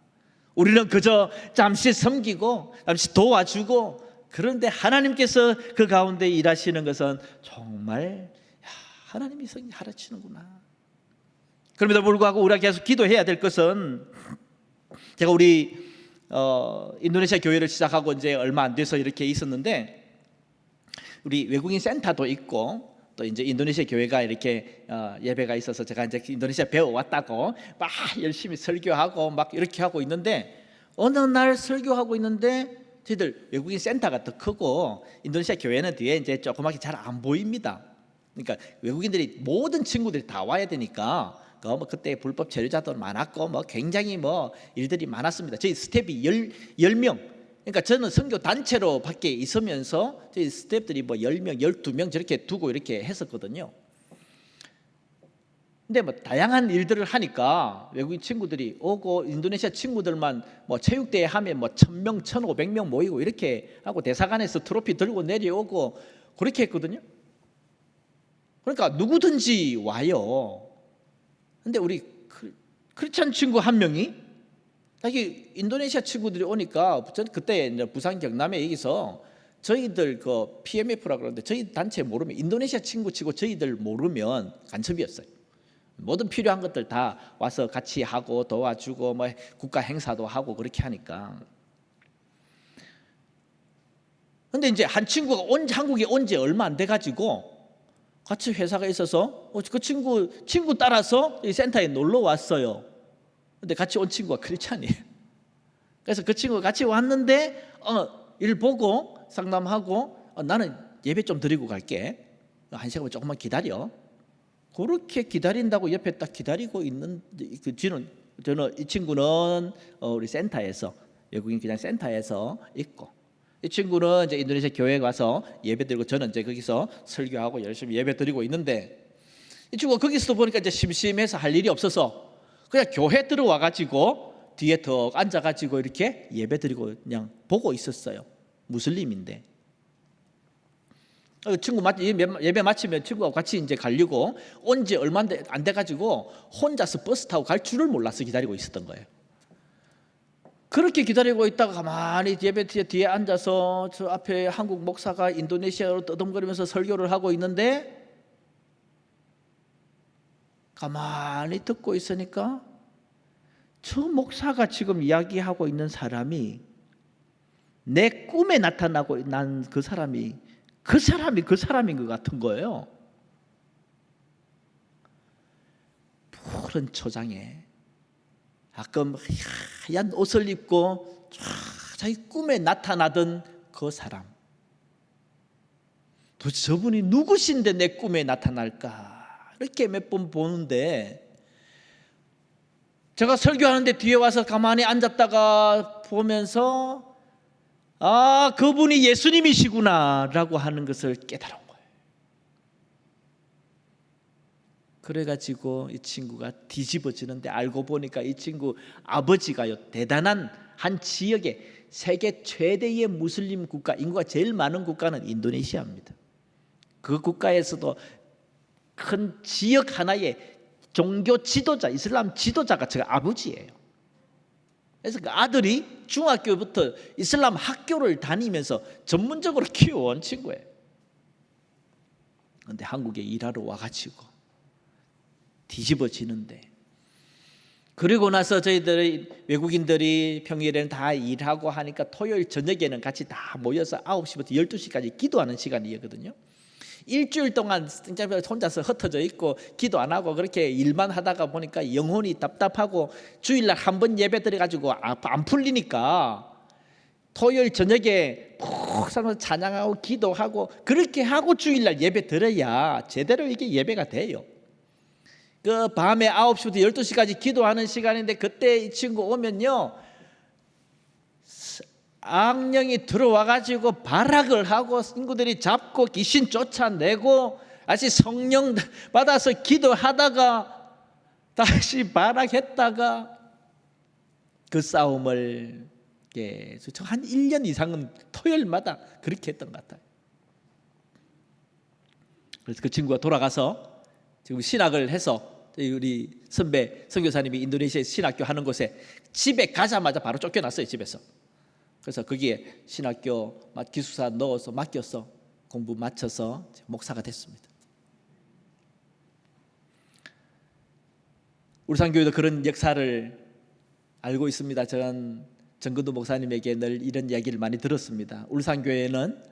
우리는 그저 잠시 섬기고 잠시 도와주고, 그런데 하나님께서 그 가운데 일하시는 것은 정말 하나님이 하시는구나. 그럼에도 불구하고 우리가 계속 기도해야 될 것은, 제가 우리 인도네시아 교회를 시작하고 이제 얼마 안 돼서 이렇게 있었는데, 우리 외국인 센터도 있고 또 이제 인도네시아 교회가 이렇게 예배가 있어서 제가 이제 인도네시아 배워 왔다고 막 열심히 설교하고 막 이렇게 하고 있는데, 어느 날 설교하고 있는데 저희들 외국인 센터가 더 크고 인도네시아 교회는 뒤에 이제 조그맣게 잘 안 보입니다. 그러니까 외국인들이 모든 친구들이 다 와야 되니까 뭐 그때 불법 체류자도 많았고 뭐 굉장히 뭐 일들이 많았습니다. 저희 스텝이 10명. 그러니까 저는 선교 단체로 밖에 있으면서 저희 스텝들이 뭐 10명, 12명 저렇게 두고 이렇게 했었거든요. 근데 뭐 다양한 일들을 하니까 외국인 친구들이 오고, 인도네시아 친구들만 뭐 체육대회 하면 뭐 1000명, 1500명 모이고 이렇게 하고 대사관에서 트로피 들고 내려오고 그렇게 했거든요. 그러니까 누구든지 와요. 근데 우리 크리스찬 친구 한 명이 자기 인도네시아 친구들이 오니까, 전 그때 부산 경남에 여기서 저희들 그 PMF라고 그러는데 저희 단체 모르면, 인도네시아 친구 치고 저희들 모르면 간첩이었어요. 모든 필요한 것들 다 와서 같이 하고 도와주고 뭐 국가 행사도 하고 그렇게 하니까. 근데 이제 한 친구가 한국에 온 지 얼마 안 돼 가지고 같이 회사가 있어서 그 친구 따라서 이 센터에 놀러 왔어요. 근데 같이 온 친구가 크리스찬이에요. 그래서 그 친구가 같이 왔는데 일 보고 상담하고 나는 예배 좀 드리고 갈게. 한 시간 조금만 기다려. 그렇게 기다린다고 옆에 딱 기다리고 있는 저는 이 친구는 우리 센터에서, 외국인 그냥 센터에서 있고, 이 친구는 이제 인도네시아 교회에 가서 예배드리고, 저는 이제 거기서 설교하고 열심히 예배드리고 있는데, 이 친구가 거기서 보니까 이제 심심해서 할 일이 없어서 그냥 교회 들어와 가지고 뒤에 더 앉아 가지고 이렇게 예배드리고 그냥 보고 있었어요. 무슬림인데. 친구 예배 마치면 친구하고 같이 이제 가려고 온 지 얼마 안 돼 가지고 혼자서 버스 타고 갈 줄을 몰라서 기다리고 있었던 거예요. 그렇게 기다리고 있다가 가만히 예배 뒤에 앉아서 저 앞에 한국 목사가 인도네시아어로 떠듬거리면서 설교를 하고 있는데, 가만히 듣고 있으니까 저 목사가 지금 이야기하고 있는 사람이 내 꿈에 나타나고 난 그 사람이 그 사람인 것 같은 거예요. 푸른 초장에 가끔 하얀 옷을 입고 자기 꿈에 나타나던 그 사람, 도대체 저분이 누구신데 내 꿈에 나타날까? 이렇게 몇 번 보는데, 제가 설교하는데 뒤에 와서 가만히 앉았다가 보면서 그분이 예수님이시구나 라고 하는 것을 깨달은 거예요. 그래가지고 이 친구가 뒤집어지는데, 알고 보니까 이 친구 아버지가요, 대단한 한 지역의 세계 최대의 무슬림 국가, 인구가 제일 많은 국가는 인도네시아입니다. 그 국가에서도 큰 지역 하나의 종교 지도자, 이슬람 지도자가 제가 아버지예요. 그래서 그 아들이 중학교부터 이슬람 학교를 다니면서 전문적으로 키워온 친구예요. 그런데 한국에 일하러 와가지고 뒤집어지는데, 그리고 나서 저희들이 외국인들이 평일에는 다 일하고 하니까 토요일 저녁에는 같이 다 모여서 9시부터 12시까지 기도하는 시간이었거든요. 일주일 동안 혼자서 흩어져 있고 기도 안 하고 그렇게 일만 하다가 보니까 영혼이 답답하고, 주일날 한 번 예배 드려가지고 안 풀리니까 토요일 저녁에 푹 살면서 찬양하고 기도하고 그렇게 하고 주일날 예배 드려야 제대로 이게 예배가 돼요. 그 밤에 9시부터 12시까지 기도하는 시간인데, 그때 이 친구 오면요, 악령이 들어와가지고 발악을 하고 친구들이 잡고 귀신 쫓아내고, 다시 성령 받아서 기도하다가 다시 발악했다가, 그 싸움을 계속 한 1년 이상은 토요일마다 그렇게 했던 것 같아요. 그래서 그 친구가 돌아가서 지금 신학을 해서, 우리 선배 선교사님이 인도네시아에 신학교 하는 곳에 집에 가자마자 바로 쫓겨났어요, 집에서. 그래서 거기에 신학교 기숙사 넣어서 맡겨서 공부 마쳐서 목사가 됐습니다. 울산교회도 그런 역사를 알고 있습니다. 저는 정근도 목사님에게 늘 이런 이야기를 많이 들었습니다. 울산교회는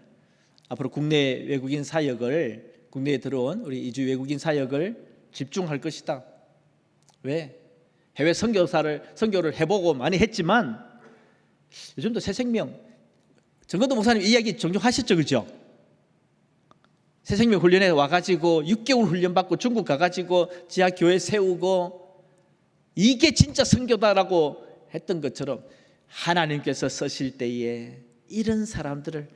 앞으로 국내 외국인 사역을, 국내에 들어온 우리 이주 외국인 사역을 집중할 것이다. 왜? 해외 선교를 해보고 많이 했지만 요즘도 새생명, 정건도 목사님 이야기 종종 하셨죠, 그죠? 새생명 훈련에 와가지고 6개월 훈련받고 중국 가가지고 지하 교회 세우고, 이게 진짜 선교다라고 했던 것처럼 하나님께서 쓰실 때에 이런 사람들을,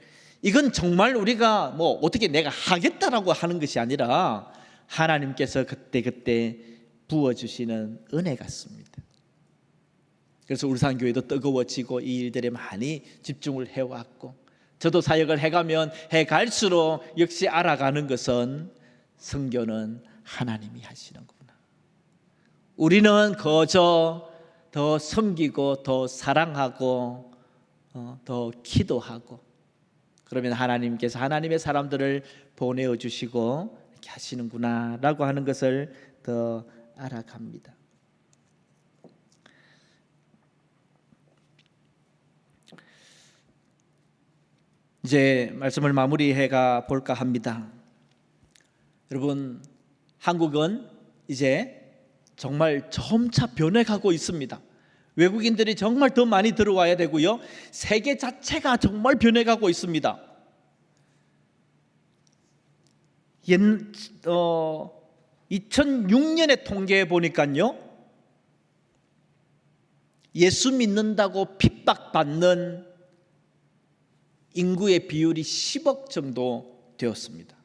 이건 정말 우리가 뭐 어떻게 내가 하겠다라고 하는 것이 아니라 하나님께서 그때그때 부어주시는 은혜 같습니다. 그래서 울산교회도 뜨거워지고 이 일들에 많이 집중을 해왔고, 저도 사역을 해가면 해갈수록 역시 알아가는 것은 선교는 하나님이 하시는구나. 우리는 거저 더 섬기고 더 사랑하고 더 기도하고, 그러면 하나님께서 하나님의 사람들을 보내어 주시고 이렇게 하시는구나 라고 하는 것을 더 알아갑니다. 이제 말씀을 마무리해가 볼까 합니다. 여러분, 한국은 이제 정말 점차 변해가고 있습니다. 외국인들이 정말 더 많이 들어와야 되고요, 세계 자체가 정말 변해가고 있습니다. 2006년에 통계해 보니까요, 예수 믿는다고 핍박받는 인구의 비율이 10억 정도 되었습니다.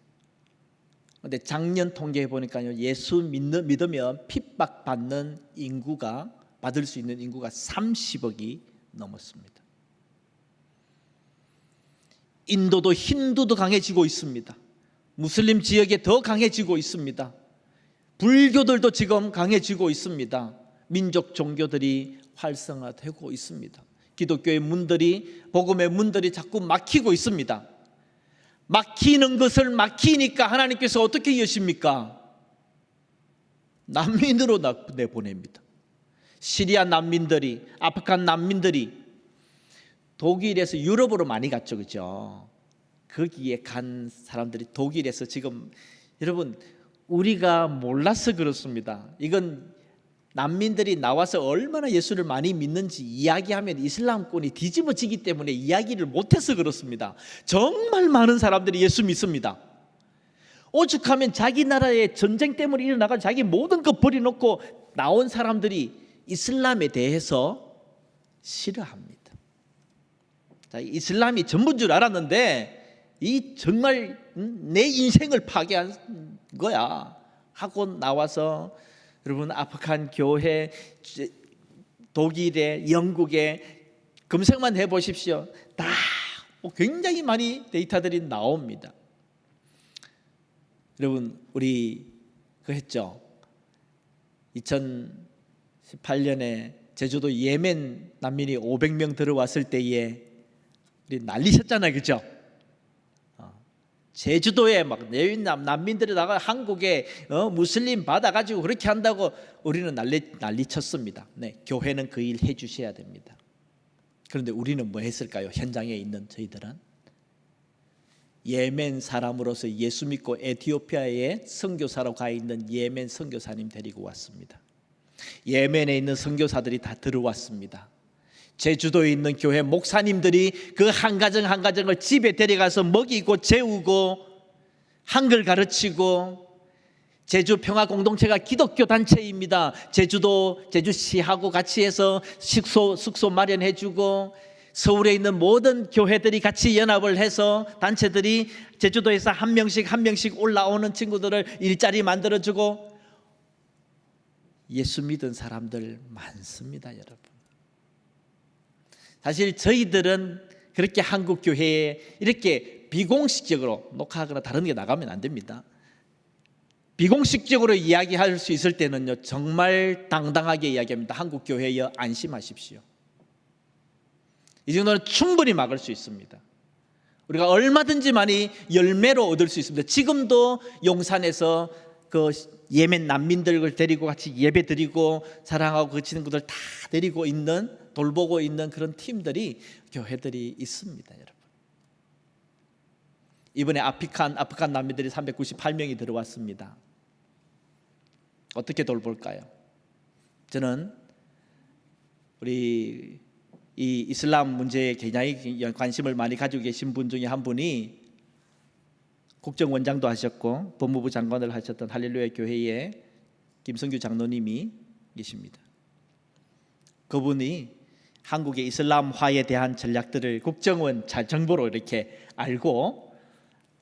그런데 작년 통계해 보니까요, 예수 믿으면 핍박받는 인구가, 받을 수 있는 인구가 30억이 넘었습니다. 인도도 힌두도 강해지고 있습니다. 무슬림 지역에 더 강해지고 있습니다. 불교들도 지금 강해지고 있습니다. 민족 종교들이 활성화되고 있습니다. 기독교의 문들이, 복음의 문들이 자꾸 막히고 있습니다. 막히는 것을 막히니까 하나님께서 어떻게 여십니까? 난민으로 내보냅니다. 시리아 난민들이, 아프간 난민들이 독일에서 유럽으로 많이 갔죠, 그죠? 거기에 간 사람들이 독일에서 지금, 여러분, 우리가 몰라서 그렇습니다. 이건 난민들이 나와서 얼마나 예수를 많이 믿는지 이야기하면 이슬람권이 뒤집어지기 때문에 이야기를 못해서 그렇습니다. 정말 많은 사람들이 예수 믿습니다. 오죽하면 자기 나라의 전쟁 때문에 일어나가 자기 모든 것 버려놓고 나온 사람들이 이슬람에 대해서 싫어합니다. 자, 이슬람이 전부인 줄 알았는데 이 정말 내 인생을 파괴한 거야 하고 나와서 여러분 아프간 교회, 독일에, 영국에 검색만 해보십시오. 다 굉장히 많이 데이터들이 나옵니다. 여러분 우리 그 했죠. 2018년에 제주도 예멘 난민이 500명 들어왔을 때에 우리 난리셨잖아요, 그죠? 제주도에 막 난민들이 나가 한국에 무슬림 받아가지고 그렇게 한다고 우리는 난리쳤습니다. 네, 교회는 그 일 해주셔야 됩니다. 그런데 우리는 뭐 했을까요? 현장에 있는 저희들은 예멘 사람으로서 예수 믿고 에티오피아에 선교사로 가 있는 예멘 선교사님 데리고 왔습니다. 예멘에 있는 선교사들이 다 들어왔습니다. 제주도에 있는 교회 목사님들이 그 한 가정 한 가정을 집에 데려가서 먹이고 재우고 한글 가르치고, 제주 평화 공동체가 기독교 단체입니다. 제주시하고 같이 해서 숙소 마련해주고, 서울에 있는 모든 교회들이 같이 연합을 해서 단체들이 제주도에서 한 명씩 올라오는 친구들을 일자리 만들어주고, 예수 믿은 사람들 많습니다, 여러분. 사실 저희들은 그렇게 한국 교회에 이렇게 비공식적으로 녹화하거나 다른 게 나가면 안 됩니다. 비공식적으로 이야기할 수 있을 때는요, 정말 당당하게 이야기합니다. 한국 교회여 안심하십시오. 이 정도는 충분히 막을 수 있습니다. 우리가 얼마든지 많이 열매로 얻을 수 있습니다. 지금도 용산에서 그 예멘 난민들을 데리고 같이 예배 드리고 사랑하고 그 친구들 다 데리고 있는, 돌보고 있는 그런 팀들이, 교회들이 있습니다, 여러분. 이번에 아프간 난민들이 398명이 들어왔습니다. 어떻게 돌볼까요? 저는 우리 이 이슬람 문제에 굉장히 관심을 많이 가지고 계신 분 중에 한 분이 국정원장도 하셨고 법무부 장관을 하셨던 할렐루야 교회의 김성규 장로님이 계십니다. 그분이 한국의 이슬람화에 대한 전략들을 국정원 정보로 이렇게 알고,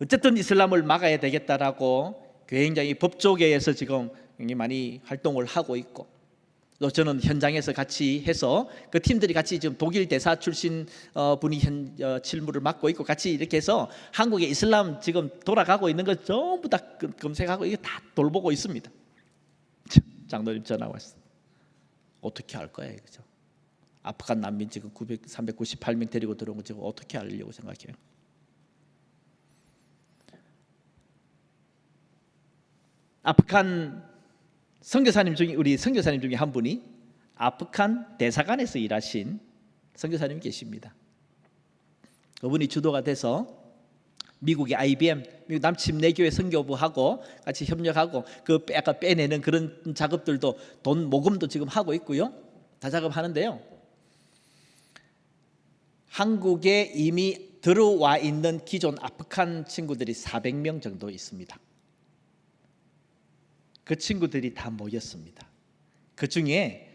어쨌든 이슬람을 막아야 되겠다라고 굉장히 법조계에서 지금 굉장히 많이 활동을 하고 있고, 또 저는 현장에서 같이 해서 그 팀들이 같이 지금 독일 대사 출신 분이 실무를 맡고 있고, 같이 이렇게 해서 한국의 이슬람 지금 돌아가고 있는 거 전부 다 검색하고 이게 다 돌보고 있습니다. 장로님 전화 왔어. 어떻게 할 거예요, 그죠? 아프간 난민 지금 398명 데리고 들어온 거 지금 어떻게 하려고 생각해요? 아프간 선교사님 중에, 우리 선교사님 중에 한 분이 아프간 대사관에서 일하신 선교사님이 계십니다. 그분이 주도가 돼서 미국의 IBM, 미국 남침내교회 선교부하고 같이 협력하고 그 약간 빼내는 그런 작업들도, 돈 모금도 지금 하고 있고요. 다 작업하는데요. 한국에 이미 들어와 있는 기존 아프간 친구들이 400명 정도 있습니다. 그 친구들이 다 모였습니다. 그 중에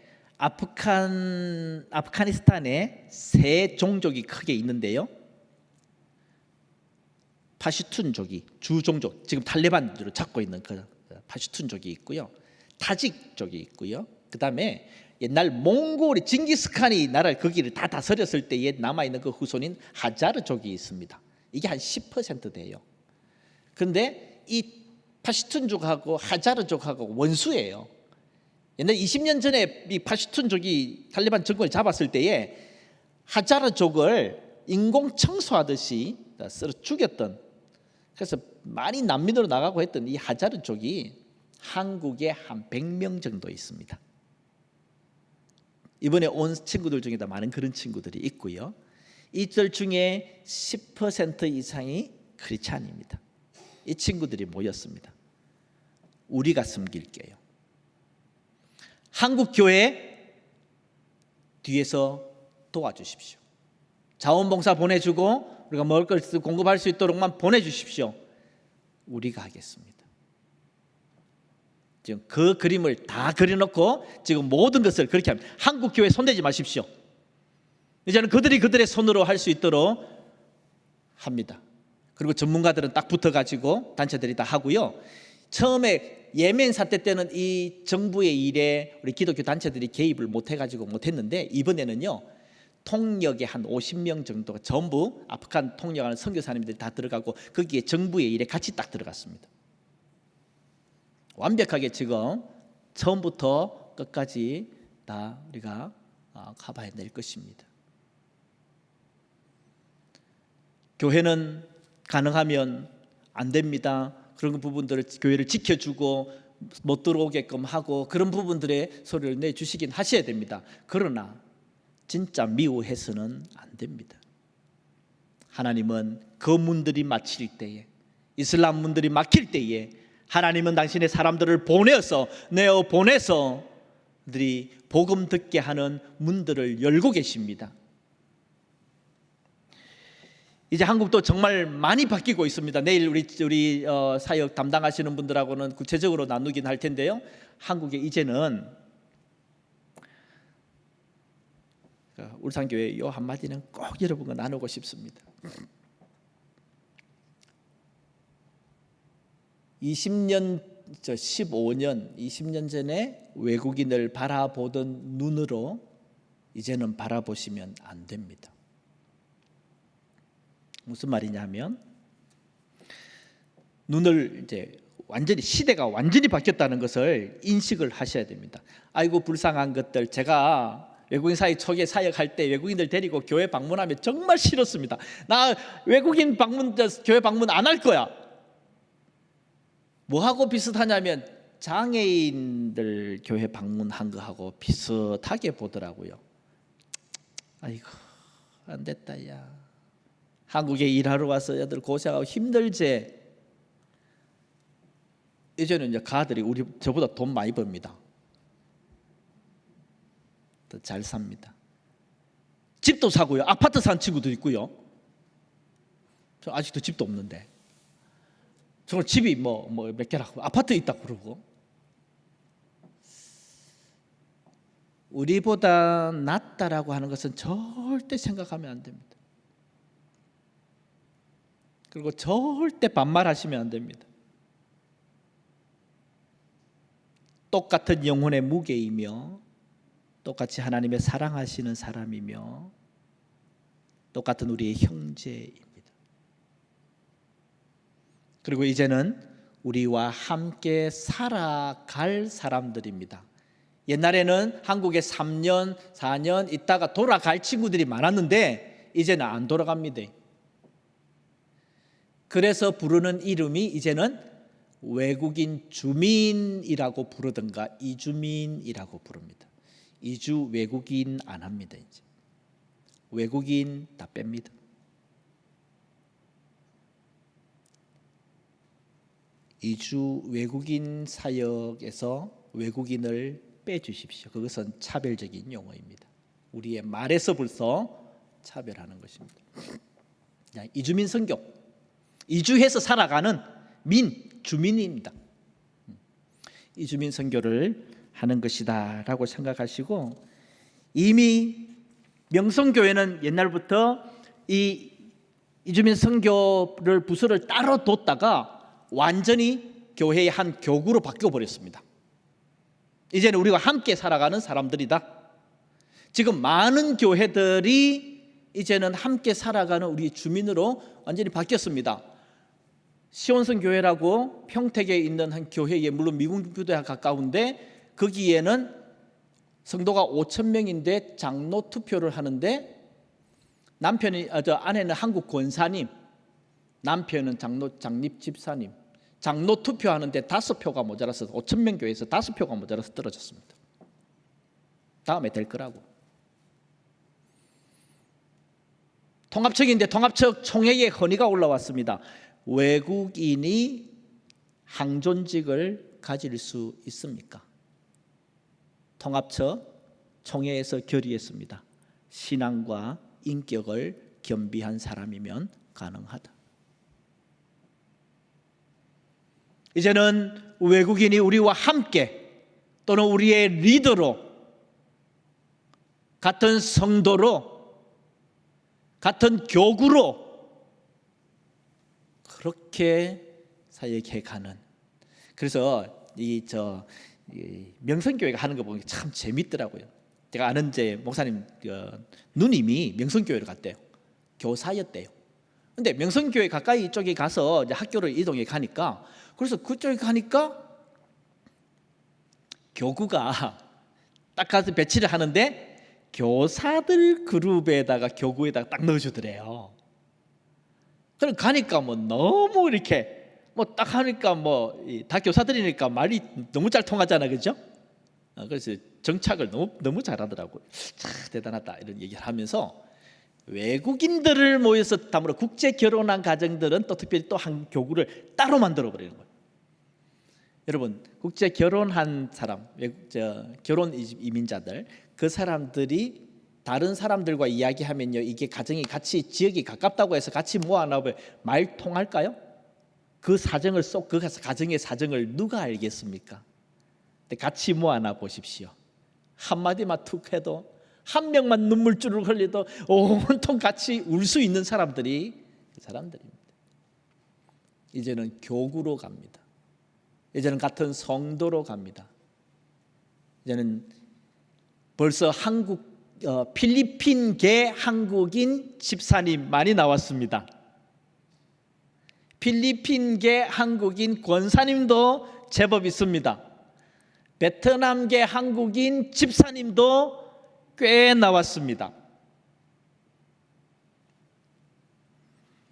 아프가니스탄에 세 종족이 크게 있는데요. 파슈툰족이 주종족, 지금 탈레반으로 잡고 있는 그 파슈툰족이 있고요. 타직족이 있고요. 그 다음에 옛날 몽골이 징기스칸이 나라를 거기를 다 다스렸을 때에 남아있는 그 후손인 하자르족이 있습니다. 이게 한 10% 돼요. 그런데 이 파슈툰족하고 하자르족하고 원수예요. 옛날 20년 전에 이 파슈툰족이 탈레반 정권을 잡았을 때에 하자르족을 인공 청소하듯이 썰어 죽였던, 그래서 많이 난민으로 나가고 했던 이 하자르족이 한국에 한 100명 정도 있습니다. 이번에 온 친구들 중에도 많은 그런 친구들이 있고요. 이들 중에 10% 이상이 크리스찬입니다. 이 친구들이 모였습니다. 우리가 섬길게요. 한국 교회 뒤에서 도와주십시오. 자원봉사 보내주고 우리가 먹을 걸 공급할 수 있도록만 보내주십시오. 우리가 하겠습니다. 지금 그 그림을 다 그려놓고 지금 모든 것을 그렇게 합니다. 한국 교회 손대지 마십시오. 이제는 그들의 손으로 할 수 있도록 합니다. 그리고 전문가들은 딱 붙어가지고 단체들이 다 하고요. 처음에 예멘 사태 때는 이 정부의 일에 우리 기독교 단체들이 개입을 못해가지고 못했는데, 이번에는요 통역에 한 50명 정도가 전부 아프간 통역하는 선교사님들이 다 들어가고 거기에 정부의 일에 같이 딱 들어갔습니다. 완벽하게 지금 처음부터 끝까지 다 우리가 커버해 낼 것입니다. 교회는 가능하면 안 됩니다. 그런 부분들을 교회를 지켜주고 못 들어오게끔 하고 그런 부분들의 소리를 내주시긴 하셔야 됩니다. 그러나 진짜 미워해서는 안 됩니다. 하나님은 그 문들이 막힐 때에, 이슬람 문들이 막힐 때에 하나님은 당신의 사람들을 내어 보내서 그들이 복음 듣게 하는 문들을 열고 계십니다. 이제 한국도 정말 많이 바뀌고 있습니다. 내일 우리 사역 담당하시는 분들하고는 구체적으로 나누긴 할 텐데요. 한국에 이제는 울산교회 이 한마디는 꼭 여러분과 나누고 싶습니다. 20년 전에 외국인을 바라보던 눈으로 이제는 바라보시면 안 됩니다. 무슨 말이냐면 눈을 이제 시대가 완전히 바뀌었다는 것을 인식을 하셔야 됩니다. 아이고 불쌍한 것들, 제가 외국인 사회 초기에 사역할 때 외국인들 데리고 교회 방문하면 정말 싫었습니다. 나 외국인 교회 방문 안 할 거야. 뭐하고 비슷하냐면 장애인들 교회 방문한 거하고 비슷하게 보더라고요. 아이고 안 됐다 야. 한국에 일하러 와서 애들 고생하고 힘들지. 이제는 이제 가들이 저보다 돈 많이 법니다. 더 잘 삽니다. 집도 사고요. 아파트 산 친구도 있고요. 저 아직도 집도 없는데. 저는 집이 몇 개라고 아파트 있다고 그러고. 우리보다 낫다라고 하는 것은 절대 생각하면 안 됩니다. 그리고 절대 반말하시면 안 됩니다. 똑같은 영혼의 무게이며 똑같이 하나님의 사랑하시는 사람이며 똑같은 우리의 형제입니다. 그리고 이제는 우리와 함께 살아갈 사람들입니다. 옛날에는 한국에 3년, 4년 있다가 돌아갈 친구들이 많았는데 이제는 안 돌아갑니다. 그래서 부르는 이름이 이제는 외국인 주민이라고 부르든가 이주민이라고 부릅니다. 이주 외국인 안 합니다. 이제 외국인 다 뺍니다. 이주 외국인 사역에서 외국인을 빼주십시오. 그것은 차별적인 용어입니다. 우리의 말에서 벌써 차별하는 것입니다. 이주민 선교, 이주해서 살아가는 주민입니다. 이주민 선교를 하는 것이다 라고 생각하시고, 이미 명성교회는 옛날부터 이 이주민 선교를 부서를 따로 뒀다가 완전히 교회의 한 교구로 바뀌어버렸습니다. 이제는 우리와 함께 살아가는 사람들이다. 지금 많은 교회들이 이제는 함께 살아가는 우리 주민으로 완전히 바뀌었습니다. 시온성 교회라고 평택에 있는 한 교회에, 물론 미국 교회와 가까운데 거기에는 성도가 5,000명인데 장로 투표를 하는데 아내는 한국 권사님, 남편은 장립 집사님, 장로 투표하는데 5표가 모자라서 5,000명 교회에서 5표가 모자라서 떨어졌습니다. 다음에 될 거라고. 통합청인데 통합청 총회에 건의가 올라왔습니다. 외국인이 항존직을 가질 수 있습니까? 통합처 총회에서 결의했습니다. 신앙과 인격을 겸비한 사람이면 가능하다. 이제는 외국인이 우리와 함께 또는 우리의 리더로, 같은 성도로, 같은 교구로 그렇게 사역해 가는. 그래서 이 명성교회가 하는 거 보면 참 재밌더라고요. 제가 아는 제 목사님 누님이 명성교회를 갔대요. 교사였대요. 근데 명성교회 가까이 이쪽에 가서 이제 학교를 이동해 가니까, 그래서 그쪽에 가니까 교구가 딱 가서 배치를 하는데 교사들 그룹에다가 교구에다가 딱 넣어주더래요. 그럼 가니까 뭐 너무 이렇게 뭐 딱 하니까 뭐 다 교사들이니까 말이 너무 잘 통하잖아, 그죠? 그래서 정착을 너무 잘하더라고요. 참 대단하다 이런 얘기를 하면서, 외국인들을 모여서 담으로 국제 결혼한 가정들은 또 특별히 또 한 교구를 따로 만들어 버리는 거예요. 여러분, 국제 결혼한 사람, 결혼 이민자들, 그 사람들이 다른 사람들과 이야기하면요, 이게 가정이 같이 지역이 가깝다고 해서 같이 모아놔보면 말 통할까요? 그 사정을 그 가정의 사정을 누가 알겠습니까? 근데 같이 모아놔 보십시오. 한마디만 툭 해도, 한 명만 눈물줄을 흘려도 온통 같이 울 수 있는 사람들이 그 사람들입니다. 이제는 교구로 갑니다. 이제는 같은 성도로 갑니다. 이제는 벌써 필리핀계 한국인 집사님 많이 나왔습니다. 필리핀계 한국인 권사님도 제법 있습니다. 베트남계 한국인 집사님도 꽤 나왔습니다.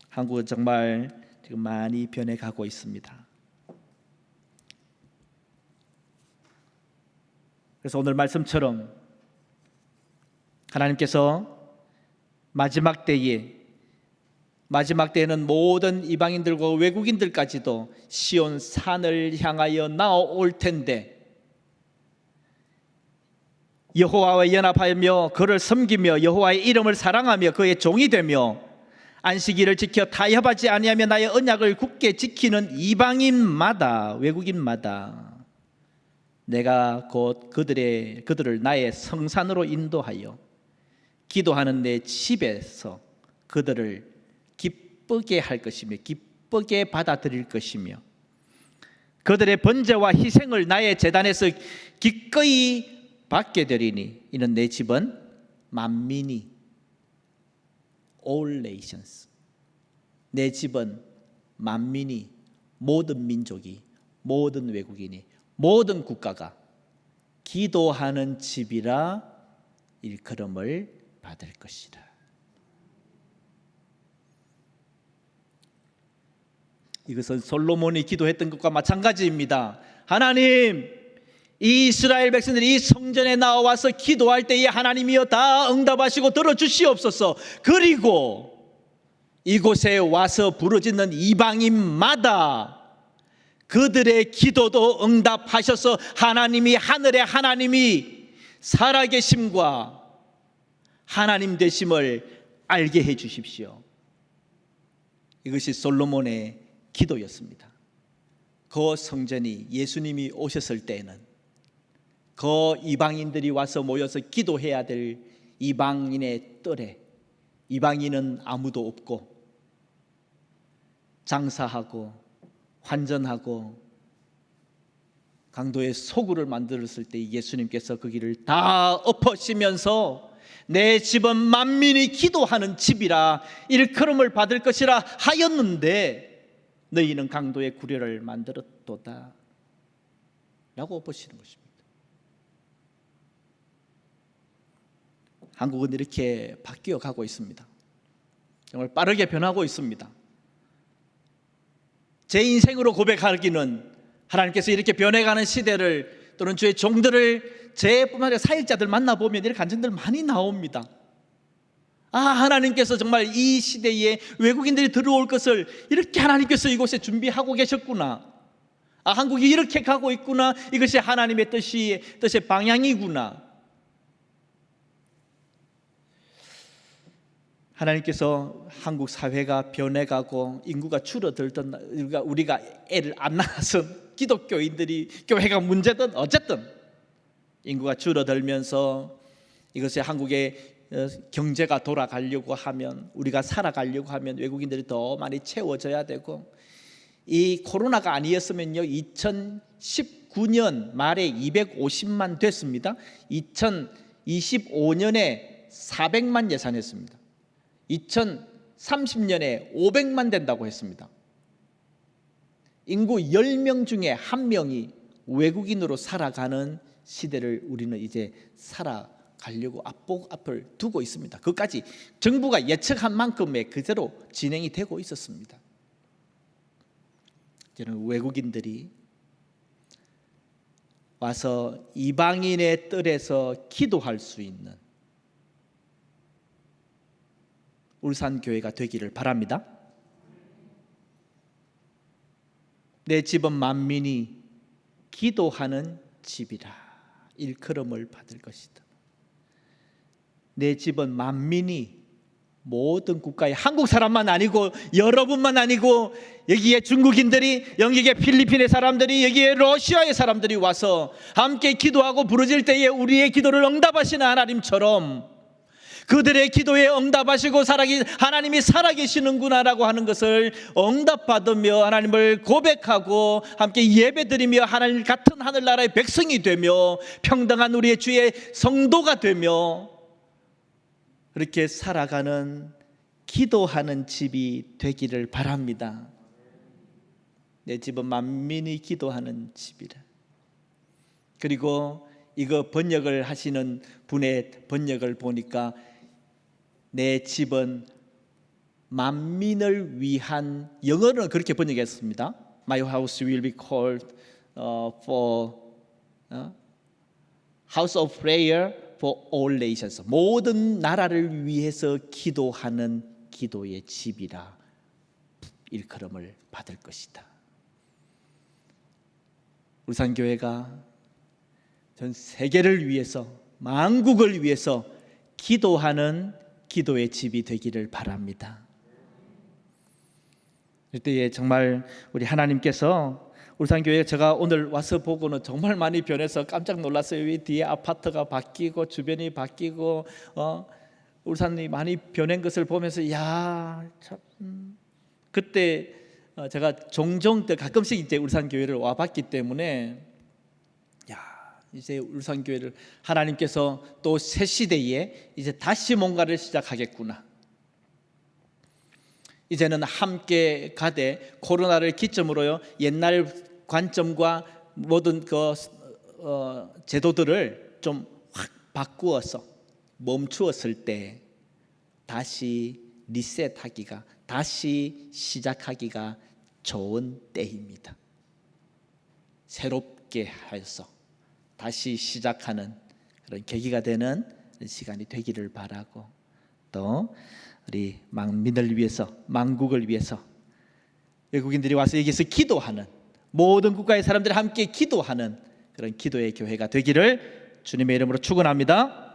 한국은 정말 지금 많이 변해가고 있습니다. 그래서 오늘 말씀처럼 하나님께서 마지막 때에는 모든 이방인들과 외국인들까지도 시온 산을 향하여 나아올 텐데, 여호와와 연합하며 그를 섬기며 여호와의 이름을 사랑하며 그의 종이 되며 안식일을 지켜 타협하지 아니하며 나의 언약을 굳게 지키는 이방인마다, 외국인마다 내가 곧 그들을 나의 성산으로 인도하여 기도하는 내 집에서 그들을 기쁘게 할 것이며 기쁘게 받아들일 것이며 그들의 번제와 희생을 나의 제단에서 기꺼이 받게 되리니 이는 내 집은 만민이, all nations, 내 집은 만민이, 모든 민족이, 모든 외국인이, 모든 국가가 기도하는 집이라 일컬음을 받을 것이라. 이것은 솔로몬이 기도했던 것과 마찬가지입니다. 하나님, 이 이스라엘 백성들이 이 성전에 나와서 기도할 때에 하나님이여 다 응답하시고 들어주시옵소서. 그리고 이곳에 와서 부르짖는 이방인마다 그들의 기도도 응답하셔서 하나님이, 하늘의 하나님이 살아계심과 하나님 되심을 알게 해 주십시오. 이것이 솔로몬의 기도였습니다. 그 성전이 예수님이 오셨을 때에는 그 이방인들이 와서 모여서 기도해야 될 이방인의 뜰에 이방인은 아무도 없고 장사하고 환전하고 강도의 소굴을 만들었을 때 예수님께서 그 길을 다 엎으시면서 내 집은 만민이 기도하는 집이라 일컬음을 받을 것이라 하였는데 너희는 강도의 구려를 만들었도다 라고 엎으시는 것입니다. 한국은 이렇게 바뀌어 가고 있습니다. 정말 빠르게 변하고 있습니다. 제 인생으로 고백하기는 하나님께서 이렇게 변해가는 시대를 또는 주의 종들을 제뿐만 아니라 사역자들 만나보면 이런 간증들 많이 나옵니다. 아, 하나님께서 정말 이 시대에 외국인들이 들어올 것을 이렇게 하나님께서 이곳에 준비하고 계셨구나. 아, 한국이 이렇게 가고 있구나. 이것이 하나님의 뜻의 방향이구나. 하나님께서 한국 사회가 변해가고 인구가 줄어들던 우리가 애를 안 낳아서 기독교인들이 교회가 문제든 어쨌든 인구가 줄어들면서 이것이 한국의 경제가 돌아가려고 하면, 우리가 살아가려고 하면 외국인들이 더 많이 채워져야 되고, 이 코로나가 아니었으면요 2019년 말에 250만 됐습니다. 2025년에 400만 예상했습니다. 2030년에 500만 된다고 했습니다. 인구 10명 중에 1명이 외국인으로 살아가는 시대를 우리는 이제 살아가려고 앞을 두고 있습니다. 그것까지 정부가 예측한 만큼의 그대로 진행이 되고 있었습니다. 저는 외국인들이 와서 이방인의 뜰에서 기도할 수 있는 울산교회가 되기를 바랍니다. 내 집은 만민이 기도하는 집이라 일컬음을 받을 것이다. 내 집은 만민이, 모든 국가의, 한국 사람만 아니고 여러분만 아니고 여기에 중국인들이, 여기에 필리핀의 사람들이, 여기에 러시아의 사람들이 와서 함께 기도하고 부르짖을 때에 우리의 기도를 응답하시는 하나님처럼 그들의 기도에 응답하시고 하나님이 살아계시는구나라고 하는 것을 응답받으며 하나님을 고백하고 함께 예배드리며 하나님 같은 하늘나라의 백성이 되며 평등한 우리의 주의 성도가 되며 그렇게 살아가는 기도하는 집이 되기를 바랍니다. 내 집은 만민이 기도하는 집이라. 그리고 이거 번역을 하시는 분의 번역을 보니까 내 집은 만민을 위한, 영어로는 그렇게 번역했습니다. My house will be called for house of prayer for all nations. 모든 나라를 위해서 기도하는 기도의 집이라 일컬음을 받을 것이다. 울산교회가 전 세계를 위해서, 만국을 위해서 기도하는 기도의 집이 되기를 바랍니다. 이때에 정말 우리 하나님께서 울산교회, 제가 오늘 와서 보고는 정말 많이 변해서 깜짝 놀랐어요. 이 뒤에 아파트가 바뀌고 주변이 바뀌고 울산이 많이 변한 것을 보면서 야, 참 그때 제가 종종 가끔씩 이제 울산교회를 와봤기 때문에 이제 울산교회를 하나님께서 또 새 시대에 이제 다시 뭔가를 시작하겠구나. 이제는 함께 가되 코로나를 기점으로요 옛날 관점과 모든 그 제도들을 좀 확 바꾸어서 멈추었을 때 다시 리셋하기가, 다시 시작하기가 좋은 때입니다. 새롭게 하여서 다시 시작하는 그런 계기가 되는 시간이 되기를 바라고, 또 우리 만민을 위해서, 만국을 위해서 외국인들이 와서 여기서 기도하는, 모든 국가의 사람들이 함께 기도하는 그런 기도의 교회가 되기를 주님의 이름으로 축원합니다.